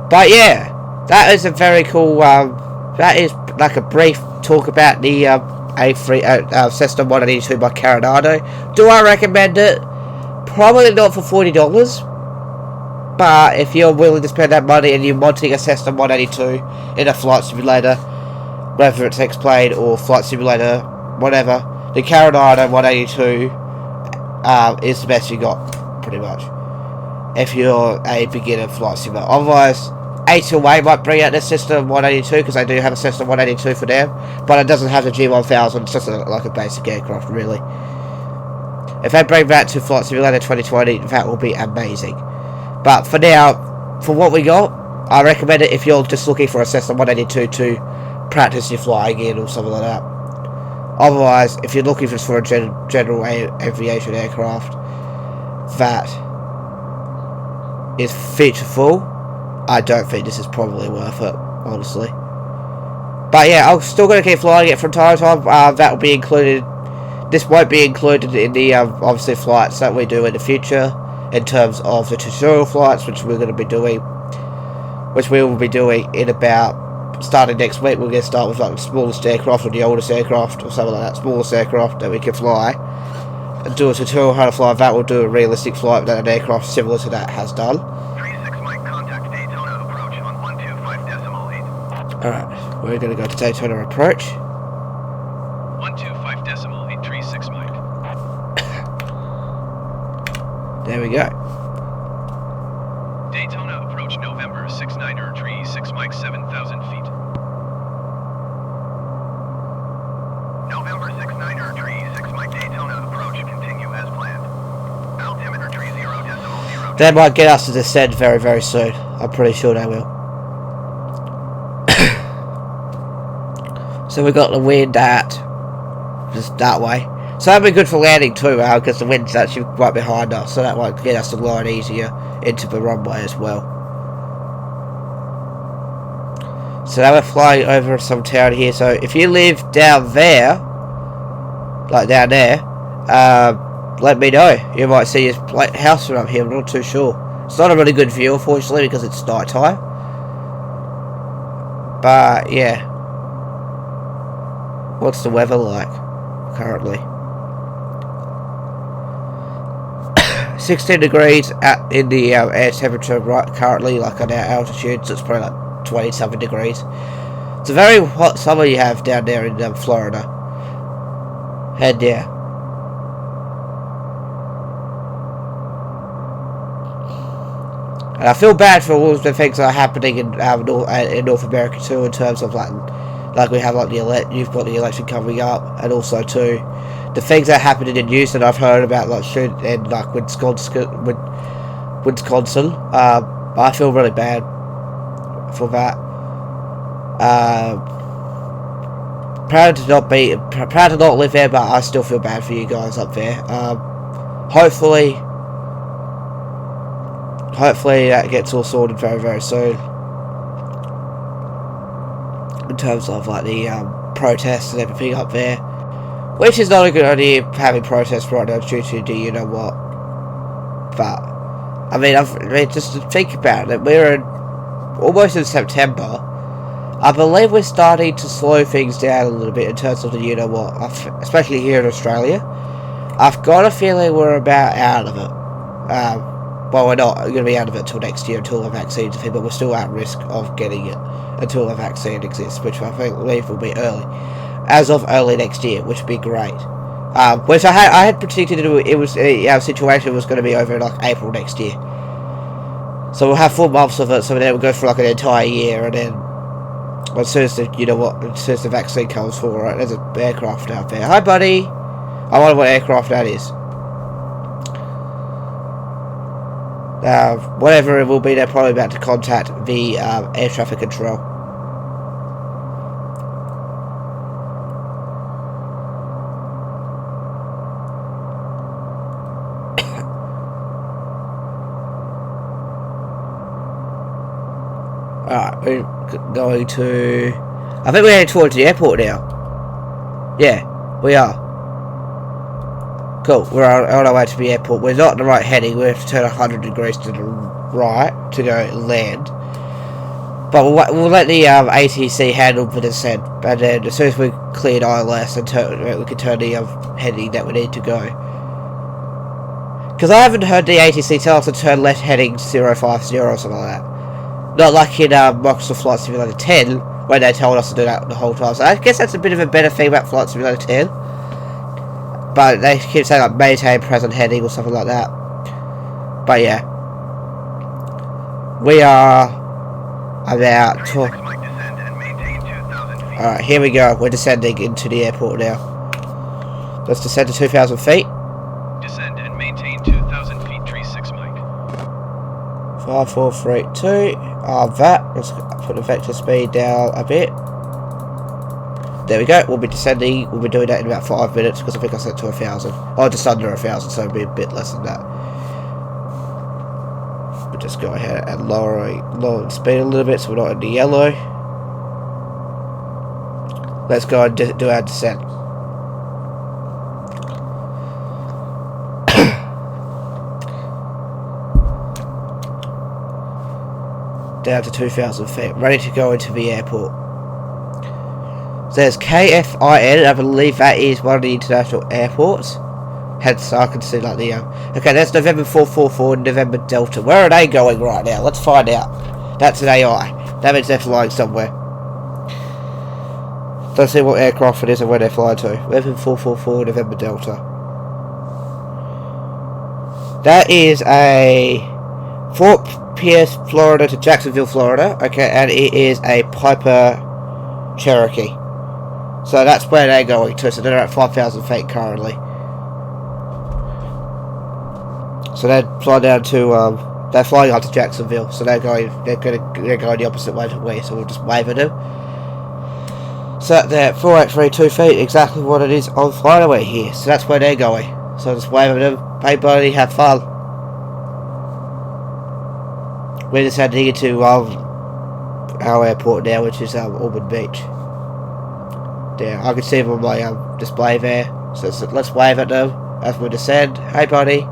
Speaker 1: But yeah, that is a very cool, that is like a brief talk about the Cessna 182 by Carenado. Do I recommend it? Probably not for $40, but if you're willing to spend that money and you're wanting a Cessna 182 in a flight simulator, whether it's X-Plane or flight simulator, whatever, the Carenado 182 is the best you got, pretty much, if you're a beginner flight simulator. Otherwise, A2A might bring out their Cessna 182, because they do have a Cessna 182 for them, but it doesn't have the G1000. It's just like a basic aircraft, really. If they bring that to Flight Simulator 2020, that will be amazing. But for now, for what we got, I recommend it if you're just looking for a Cessna 182 to practice your flying in or something like that. Otherwise, if you're looking just for a general aviation aircraft that is featureful, I don't think this is probably worth it, honestly. But yeah, I'm still going to keep flying it from time to time. That will be included. This won't be included in the obviously flights that we do in the future, in terms of the tutorial flights, which we're going to be doing, which we will be doing in about, starting next week. We're going to start with like the smallest aircraft or the oldest aircraft or something like that, smallest aircraft that we can fly, and do a tutorial how to fly that. We'll do a realistic flight that an aircraft similar to that has done.
Speaker 2: 36 Mike, contact Daytona Approach on 125.8.
Speaker 1: Alright, we're going to go to Daytona Approach.
Speaker 2: 125.836 Mike.
Speaker 1: There we go.
Speaker 2: Daytona Approach, November 6936 Mike, 7,000 feet. November 6936 Mike, Daytona Approach, continue as planned. Altimeter 30.0.
Speaker 1: They might get us to descend very, very soon. I'm pretty sure they will. So we got the wind at just that way. So that'll be good for landing too, because the wind's actually right behind us, so that might get us to glide easier into the runway as well. So now we're flying over some town here. So if you live down there, like down there, let me know. You might see your house from up here. I'm not too sure. It's not a really good view, unfortunately, because it's night time. But yeah, what's the weather like currently? 16 degrees in the air temperature right currently, like on our altitude, so it's probably like 20-something degrees. It's a very hot summer you have down there in Florida. And yeah. And I feel bad for all of the things that are happening in North America too, in terms of like we have like you've got the election coming up, and also too the things that happen in the news that I've heard about, like in like Wisconsin. I feel really bad for that. Proud to not live there, but I still feel bad for you guys up there. Hopefully that gets all sorted very, very soon. In terms of like the protests and everything up there, Which is not a good idea having protests right now due to, do you know what? But, I mean, just to think about it, we're almost in September. I believe we're starting to slow things down a little bit in terms of the you know what, especially here in Australia. I've got a feeling we're about out of it. Well, we're not going to be out of it until next year, until the vaccine's a thing, but we're still at risk of getting it until the vaccine exists, which I believe will be early. As of early next year, which would be great. Which I had predicted it was our situation was going to be over in like April next year. So we'll have 4 months of it, so then we'll go for like an entire year, and then as soon as the as soon as the vaccine comes for it, there's an aircraft out there. Hi, buddy. I wonder what aircraft that is. Whatever it will be, they're probably about to contact the air traffic control. Alright, we're going to... I think we're heading towards the airport now. Yeah, we are. Cool, we're on our way to the airport. We're not in the right heading. We have to turn 100 degrees to the right to go land. But we'll let the ATC handle the descent. And then as soon as we cleared ILS, and we can turn the heading that we need to go. Because I haven't heard the ATC tell us to turn left heading 050 or something like that. Not like in Microsoft Flight Simulator 10, when they told us to do that the whole time. So I guess that's a bit of a better thing about Flight Simulator 10. But they keep saying like maintain present heading or something like that. But yeah. We are about... Alright, here we go. We're descending into the airport now. Let's descend to 2,000 feet.
Speaker 2: Descend and maintain 2,000 feet, 36 Mike.
Speaker 1: 5432. That. Let's put the vector speed down a bit. There we go. We'll be descending. We'll be doing that in about 5 minutes because I think I set to 1,000. Oh, just under 1,000, so it'll be a bit less than that. We'll just go ahead and lower the speed a little bit so we're not in the yellow. Let's go and do our descent. Down to 2,000 feet, ready to go into the airport. So there's KFIN, I believe that is one of the international airports. Hence, I can see like the okay, that's November 444 and November Delta. Where are they going right now? Let's find out. That's an AI. That means they're flying somewhere. Don't see what aircraft it is and where they're flying to. November 444 November Delta. That is a Fort Pierce, Florida to Jacksonville, Florida. Okay, and it is a Piper Cherokee. So that's where they're going to. So they're at 5,000 feet currently. So they're flying down to they're flying up to Jacksonville. So they're going the opposite way to me. So we'll just wave at them. So they're at 4832 feet, exactly what it is on flyaway here. So that's where they're going. So just wave at them. Hey buddy, have fun. We're just heading into our airport now, which is Auburn Beach. Yeah, I can see them on my display there. So let's wave at them as we descend. Hey buddy.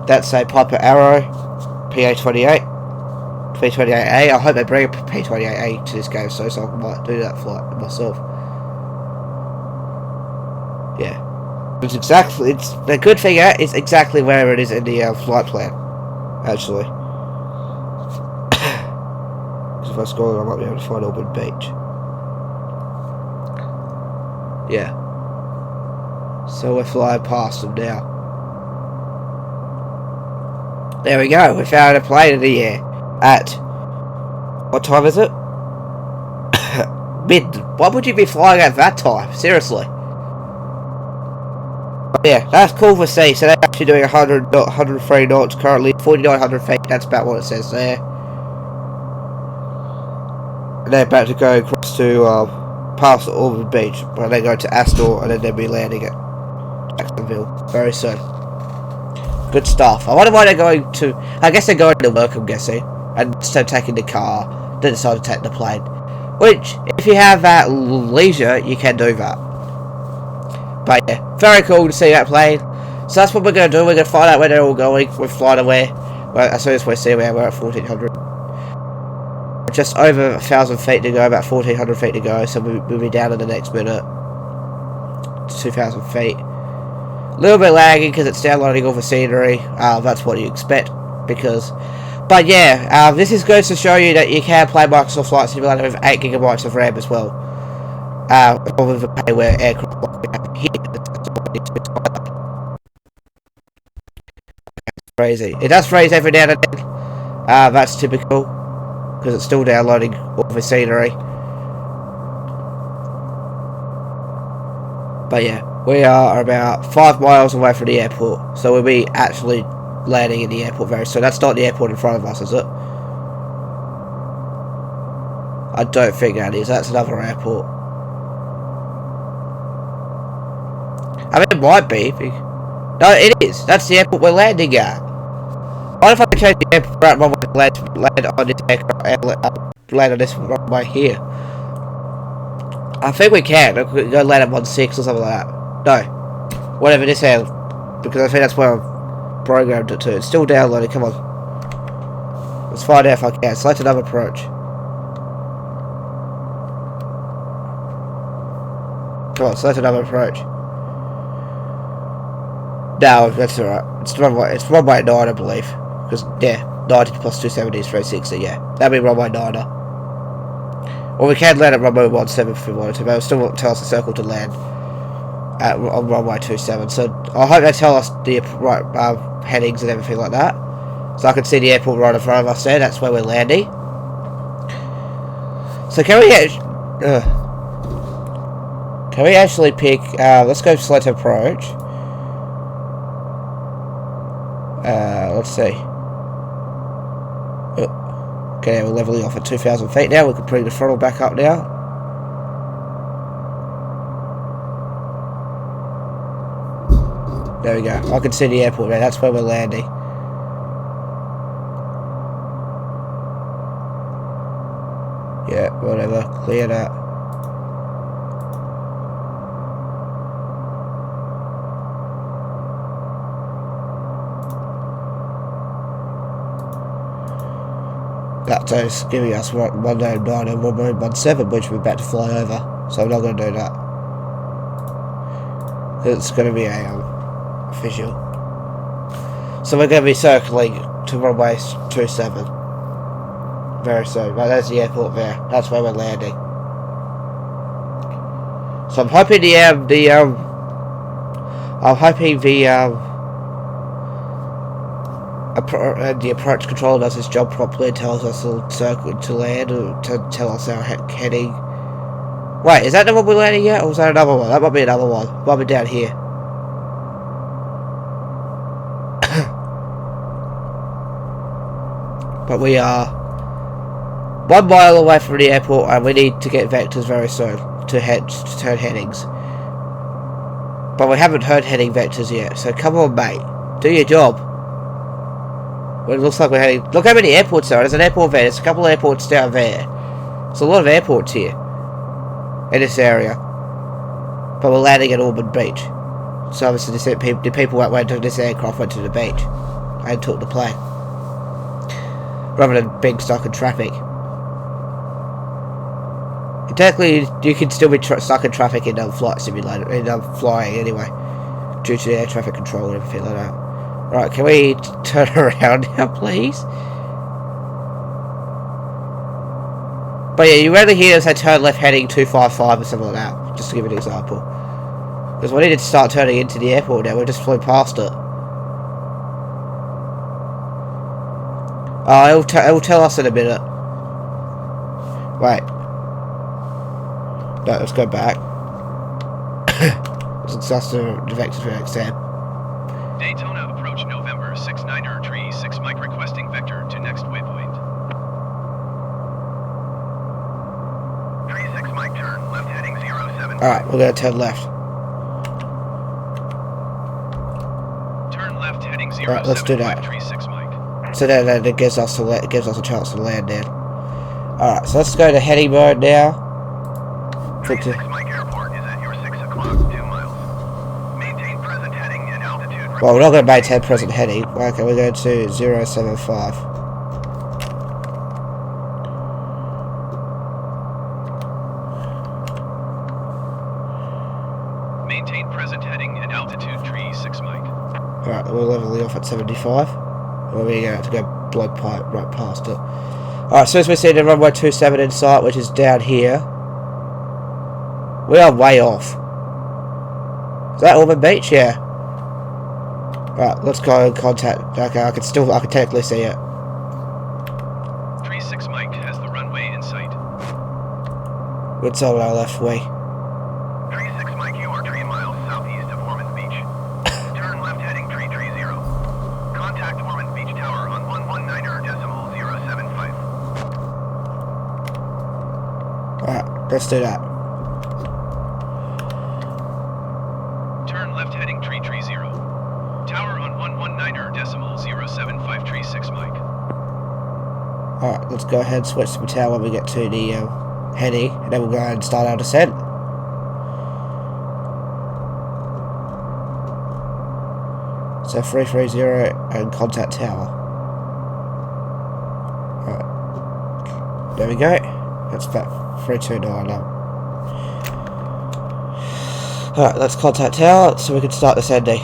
Speaker 1: That's a Piper Arrow PA-28. P-28A. I hope they bring a P-28A to this game so I might do that flight myself. Yeah. It's the good thing is exactly where it is in the flight plan, actually. If I scroll, I might be able to find Auburn Beach. Yeah. So we're flying past them now. There we go. We found a plane in the air. At what time is it? Mid. Why would you be flying at that time? Seriously. Yeah, that's cool for sea. So they're actually doing 103 knots currently, 4,900 feet. That's about what it says there. And they're about to go across to past Auburn Beach, where they go to Astor, and then they'll be landing at Jacksonville very soon. Good stuff. I wonder why they're going to. I guess they're going to work, I'm guessing, and instead of taking the car, they decide to take the plane. Which, if you have that leisure, you can do that. But yeah, very cool to see that plane. So that's what we're going to do. We're going to find out where they're all going. We're flying away. Well, as soon as we see where we're at 1400. Just over 1,000 feet to go, about 1,400 feet to go. So we'll be down in the next minute. 2,000 feet. A little bit laggy because it's downloading all the scenery. That's what you expect. But yeah, this is going to show you that you can play Microsoft Flight Simulator with 8 GB of RAM as well. Or with the payware aircraft like we have here. Crazy. It does freeze every now and then. That's typical because it's still downloading all the scenery. But yeah, we are about 5 miles away from the airport, so we'll be actually landing in the airport very soon. That's not the airport in front of us, is it? I don't think that is. That's another airport. I mean, it might be. No, it is. That's the airport we're landing at. What if I can change the airport runway to land on this aircraft and land on this runway here? I think we can. We can go land at 16 or something like that. No. Whatever this is. Because I think that's where I've programmed it to. It's still downloading. Come on. Let's find out if I can. Select another approach. Come on, select another approach. No, that's alright. It's runway 9, I believe. Because, yeah, 90 plus 270 is 360, yeah. That'd be runway 9er. Or we can land at runway 17 if we wanted to, but it'll still tell us the circle to land on runway 27. So I hope they tell us the right headings and everything like that. So I can see the airport right in front of us there. That's where we're landing. So can we actually pick, let's go select approach. Let's see. Okay, we're leveling off at 2,000 feet now. We can bring the throttle back up now. There we go. I can see the airport now. That's where we're landing. Yeah, whatever. Clear that. That's giving us 109 and 117, which we're about to fly over. So I'm not going to do that. It's going to be a official. So we're going to be circling to runway 27 very soon. But there's the airport there. That's where we're landing. So I'm hoping the approach controller does its job properly and tells us the circle to land or to tell us our heading. Wait, is that the one we're landing at, or is that another one? That might be another one. Might be down here. But we are 1 mile away from the airport, and we need to get vectors very soon to turn headings. But we haven't heard heading vectors yet, so come on, mate, do your job. Well, it looks like we're heading. Look how many airports there are. There's an airport there. There's a couple of airports down there. There's a lot of airports here in this area. But we're landing at Auburn Beach. So obviously the people that went to this aircraft went to the beach and took the plane, rather than being stuck in traffic. And technically, you can still be stuck in traffic in flight simulator, in flying anyway, due to the air traffic control and everything like that. Right, can we turn around now, please? But yeah, you rarely hear us say turn left heading 255 or something like that, just to give an example. Because we needed to start turning into the airport now, we just flew past it. Oh, it'll tell us in a minute. Wait. No, let's go back. Let's adjust the vectors for next time.
Speaker 2: Daytona Approach November 69er tree 6 Mike requesting vector to next waypoint. Tree 6 Mike turn left heading 07.
Speaker 1: Alright, we're going to turn left.
Speaker 2: Turn left heading 07.
Speaker 1: Alright, let's do that.
Speaker 2: Tree 6 Mike.
Speaker 1: So then it gives us a chance to land in. Alright, so let's go to heading mode now.
Speaker 2: Tree 6 Mike Airport is at your 6 o'clock, 2 miles.
Speaker 1: Well, we're not going to maintain present heading. Okay, we're going to 075.
Speaker 2: Maintain present heading and altitude tree 6 Mike.
Speaker 1: Alright, we're leveling off at 75. We're going to have to go blow pipe right past it. Alright, so as we see the runway 27 in sight, which is down here. We are way off. Is that Ormond Beach? Yeah. Right, let's go and contact. Okay, I can technically see it.
Speaker 2: Tree 6 Mike has the runway in sight.
Speaker 1: Which side on our left way?
Speaker 2: Tree 6 Mike, you are 3 miles southeast of Ormond Beach. Turn left heading tree 30. Contact Ormond Beach Tower on 119.075.
Speaker 1: Alright, let's do that.
Speaker 2: Turn left heading tree 30. Tower on 119.075 tree 6 Mike.
Speaker 1: Alright, let's go ahead and switch to the tower when we get to the heading, and then we'll go ahead and start our descent. So 330 and contact tower. Alright. There we go. That's about 329 now. Alright, let's contact tower so we can start descending.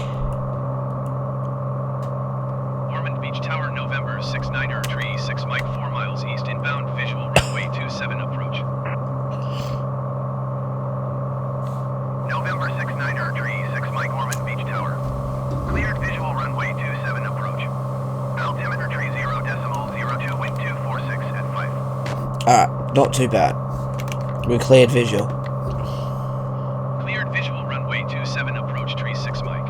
Speaker 2: Ormond Beach Tower, November 69er, tree 6 Mike, 4 miles east, inbound, visual runway 27 approach. November 69er, tree 6 Mike, Ormond Beach Tower. Cleared visual runway 27 approach. Altimeter tree 0.02, wind 246 at 5.
Speaker 1: Alright, not too bad. We cleared visual.
Speaker 2: Cleared visual runway 27 approach, tree 6 Mike.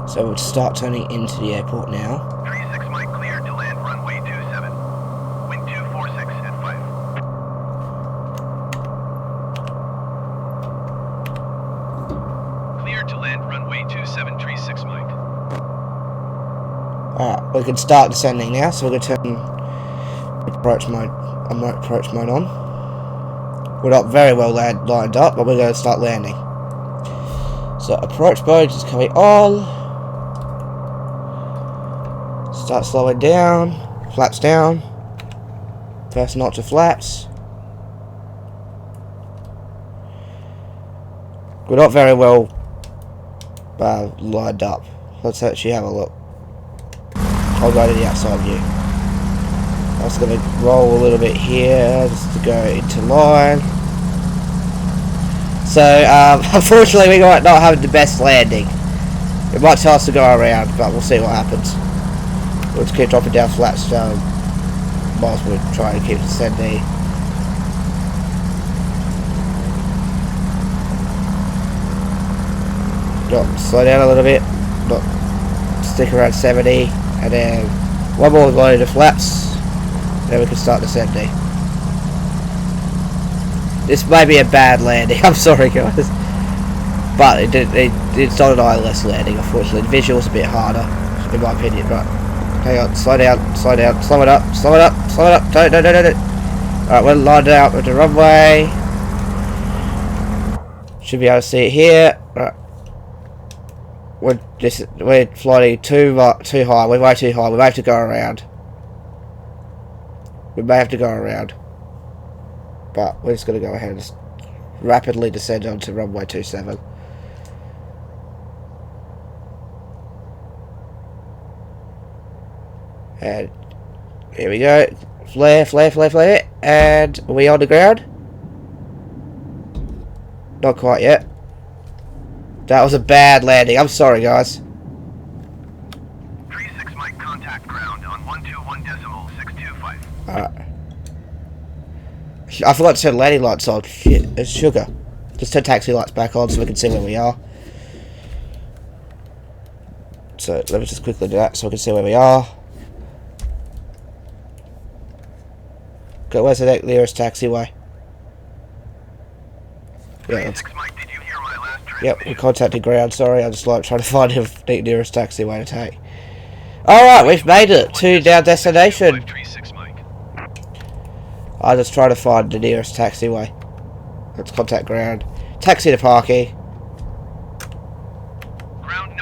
Speaker 1: So we'll start turning into the airport now.
Speaker 2: Tree 6 Mike cleared to land runway 27. Wind 246 at 5. Cleared to land runway 27, tree 6 Mike.
Speaker 1: Alright, we can start descending now, so we're going to turn approach mode on. We're not very well lined up, but we're going to start landing. So approach mode is coming on. Start slowing down. Flaps down. First notch of flaps. We're not very well lined up. Let's actually have a look. I'll go to the outside view. I'm just going to roll a little bit here just to go into line. So, unfortunately we might not have the best landing. It might tell us to go around, but we'll see what happens. We'll just keep dropping down flaps whilst we're trying to keep descending. Slow down a little bit. Stick around 70, and then one more load of flaps. Then we can start descending. This may be a bad landing. I'm sorry, guys, but it's not an ILS landing. Unfortunately, the visual's a bit harder, in my opinion. But hang on, slow down, slow it up, slow it up. Don't. Alright, we're lined out with the runway. Should be able to see it here. Right. We're flying too high. We're way too high. We may have to go around. But we're just going to go ahead and just rapidly descend onto runway 27. And here we go. Flare. And are we on the ground? Not quite yet. That was a bad landing. I'm sorry, guys.
Speaker 2: 36 Mike, contact ground on 121.625.
Speaker 1: Alright. I forgot to turn landing lights on. Shit, it's sugar. Just turn taxi lights back on so we can see where we are. So let me just quickly do that so we can see where we are. Okay, where's the nearest taxiway? Yeah, yep, we contacted ground. Sorry, I just like trying to find the nearest taxiway to take. Alright, we've made it to our destination. I'll just try to find the nearest taxiway. Let's contact ground. Taxi to parking.
Speaker 2: Ground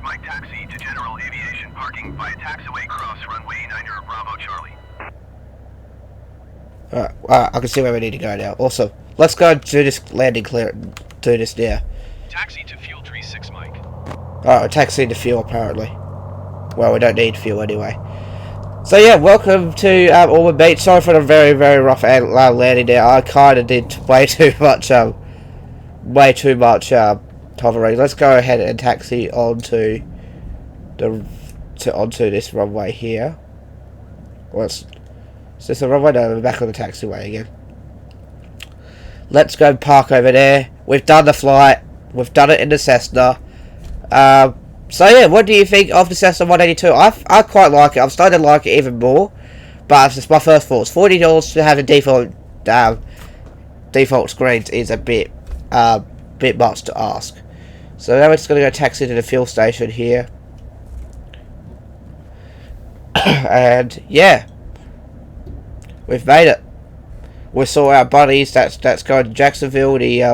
Speaker 2: Mike taxi to general aviation parking via taxiway cross runway 9 Bravo Charlie.
Speaker 1: Alright, I can see where we need to go now. Awesome. Let's go do this landing clear. Do this now.
Speaker 2: Taxi to fuel tree 6 Mike.
Speaker 1: Alright, taxi to fuel apparently. Well, we don't need fuel anyway. So yeah, welcome to Ormond Beach. Sorry for the very, very rough landing there. I kind of did way too much hovering. Let's go ahead and taxi onto this runway here. Is this the runway? No, we're back on the taxiway again. Let's go park over there. We've done the flight. We've done it in the Cessna. So yeah, what do you think of the Cessna 182? I quite like it. I'm starting to like it even more. But it's just my first thoughts. $40 to have a default screens is a bit much to ask. So now we're just going to go taxi to the fuel station here. And yeah, we've made it. We saw our buddies. That's going to Jacksonville. The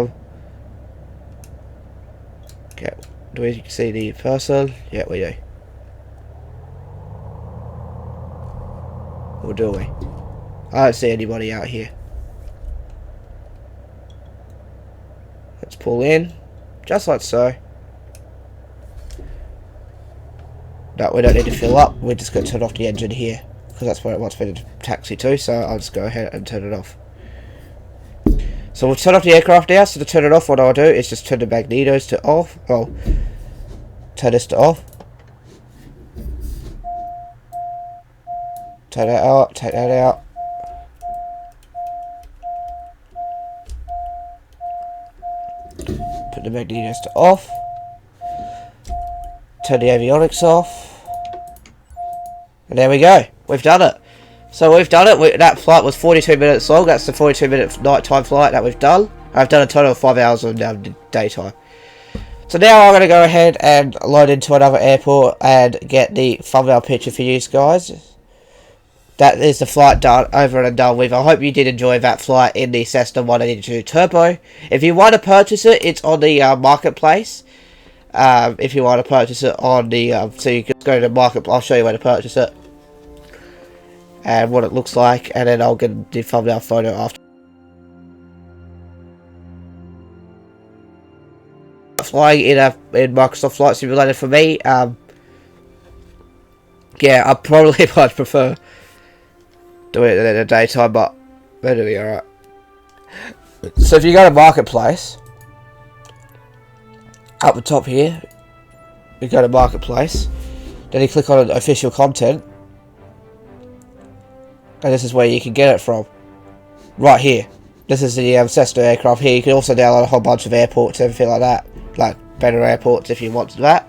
Speaker 1: okay, do we see the person? Yeah, we do. Or do we? I don't see anybody out here. Let's pull in, just like so. No, we don't need to fill up. We're just going to turn off the engine here because that's where it wants me to taxi to. So I'll just go ahead and turn it off. So we'll turn off the aircraft now. So to turn it off, what I'll do is just turn the Magnetos to off. Oh, turn this to off. Turn that out. Take that out. Put the Magnetos to off. Turn the avionics off. And there we go. We've done it. So we've done it. That flight was 42 minutes long. That's the 42-minute nighttime flight that we've done. I've done a total of 5 hours of daytime. So now I'm going to go ahead and load into another airport and get the thumbnail picture for you guys. That is the flight done, over and done with. I hope you did enjoy that flight in the Cessna 182 Turbo. If you want to purchase it, it's on the marketplace. If you want to purchase it on the so you can go to the market. I'll show you where to purchase it and what it looks like, and then I'll get the thumbnail photo after. Flying in Microsoft Flight Simulator for me, yeah, I probably might prefer doing it in the daytime, but it'll be alright. So if you go to Marketplace, up the top here, you go to Marketplace, then you click on official content, and this is where you can get it from. Right here. This is the Cessna aircraft here. You can also download a whole bunch of airports, everything like that. Like better airports if you want that.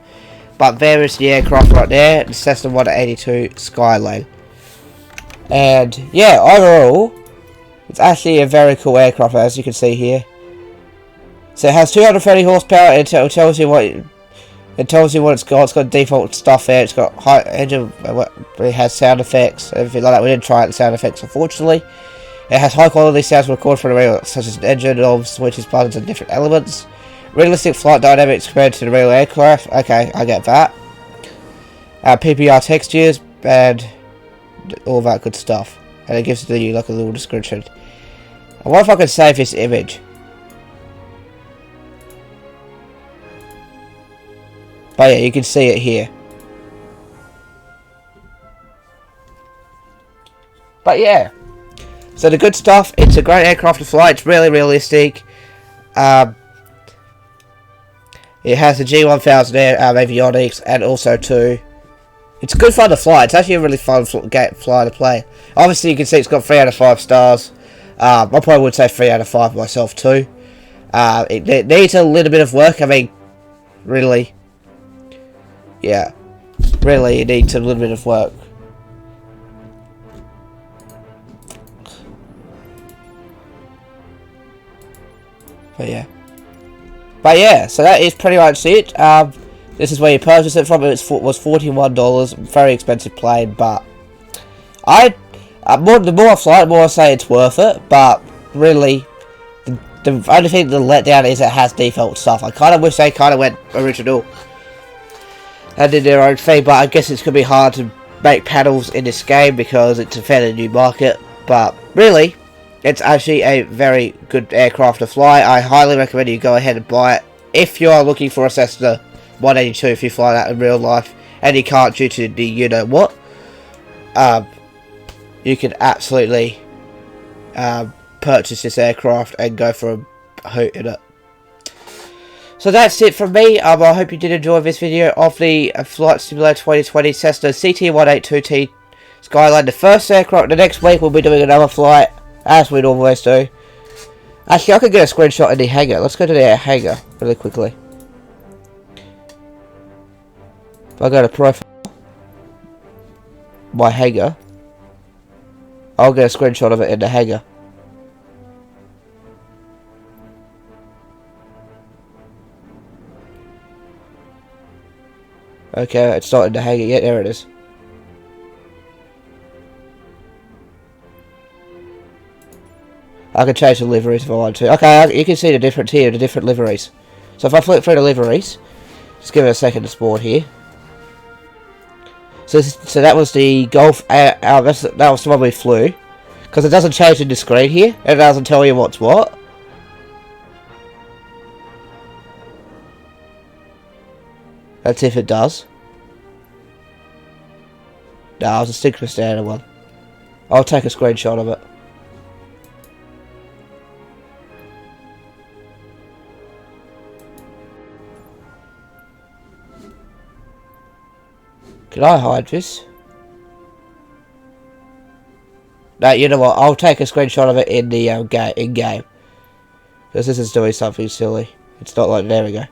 Speaker 1: But there is the aircraft right there, the Cessna 182 Skylane. And yeah, overall, it's actually a very cool aircraft, as you can see here. So it has 230 horsepower. It tells you what it's got. It's got default stuff there. It's got high engine. It has sound effects, everything like that. We didn't try out the sound effects, unfortunately. It has high quality sounds recorded from the real, such as an engine, knobs, switches, buttons, and different elements. Realistic flight dynamics compared to the real aircraft. Okay, I get that. PPR textures and all that good stuff. And it gives you like a little description. I wonder if I can save this image. But yeah, you can see it here. But yeah. So the good stuff, it's a great aircraft to fly. It's really realistic. It has the G1000 avionics, and also too, it's good fun to fly. It's actually a really fun fly to play. Obviously, you can see it's got 3 out of 5 stars. I probably would say 3 out of 5 myself too. It needs a little bit of work. I mean, really, yeah, really, it needs a little bit of work. But yeah, so that is pretty much it. This is where you purchase it from. It was $41, very expensive plane, but the more I fly it, the more I say it's worth it. But really, the only thing that let down is it has default stuff. I kind of wish they kind of went original. and did their own thing, but I guess it's going to be hard to make panels in this game because it's a fairly new market. But really, it's actually a very good aircraft to fly. I highly recommend you go ahead and buy it if you are looking for a Cessna 182 if you fly that in real life and you can't due to the you know what. You can absolutely purchase this aircraft and go for a hoot in it. So that's it from me. I hope you did enjoy this video of the Flight Simulator 2020 Cessna CT182T Skylane. The first aircraft. The next week we'll be doing another flight, as we always do. Actually, I could get a screenshot in the hangar. Let's go to the hangar really quickly. If I go to profile, my hangar, I'll get a screenshot of it in the hangar. Okay, it's not in the hangar yet. There it is. I can change the liveries if I want to. Okay, you can see the difference here, the different liveries. So if I flip through the liveries, just give it a second to spawn here. So that was the Golf. That was the one we flew, because it doesn't change in the screen here. It doesn't tell you what's what. That's if it does. No, it was a Stigma standard one. I'll take a screenshot of it. Can I hide this? No, you know what? I'll take a screenshot of it in the in-game. Because this is doing something silly. It's not like... There we go.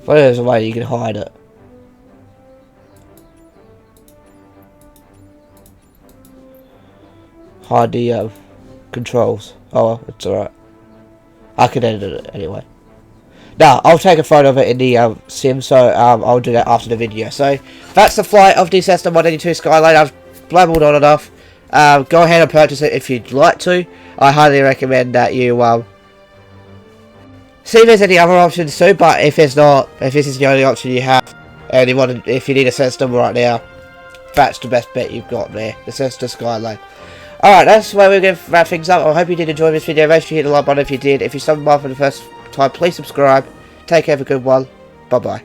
Speaker 1: Well, there's a way you can hide it. Hide the controls. Oh, it's alright. I can edit it anyway. Now, I'll take a photo of it in the sim, so I'll do that after the video. So, that's the flight of the Cessna 182 Skylane. I've blabbled on enough. Go ahead and purchase it if you'd like to. I highly recommend that you see if there's any other options too, but if there's not, if this is the only option you have, and if you need a Cessna right now, that's the best bet you've got there, the Cessna Skylane. Alright, that's where we're going to wrap things up. I hope you did enjoy this video. Make sure you hit the like button if you did. If you stumbled by for the first time, please subscribe. Take care, have a good one. Bye bye.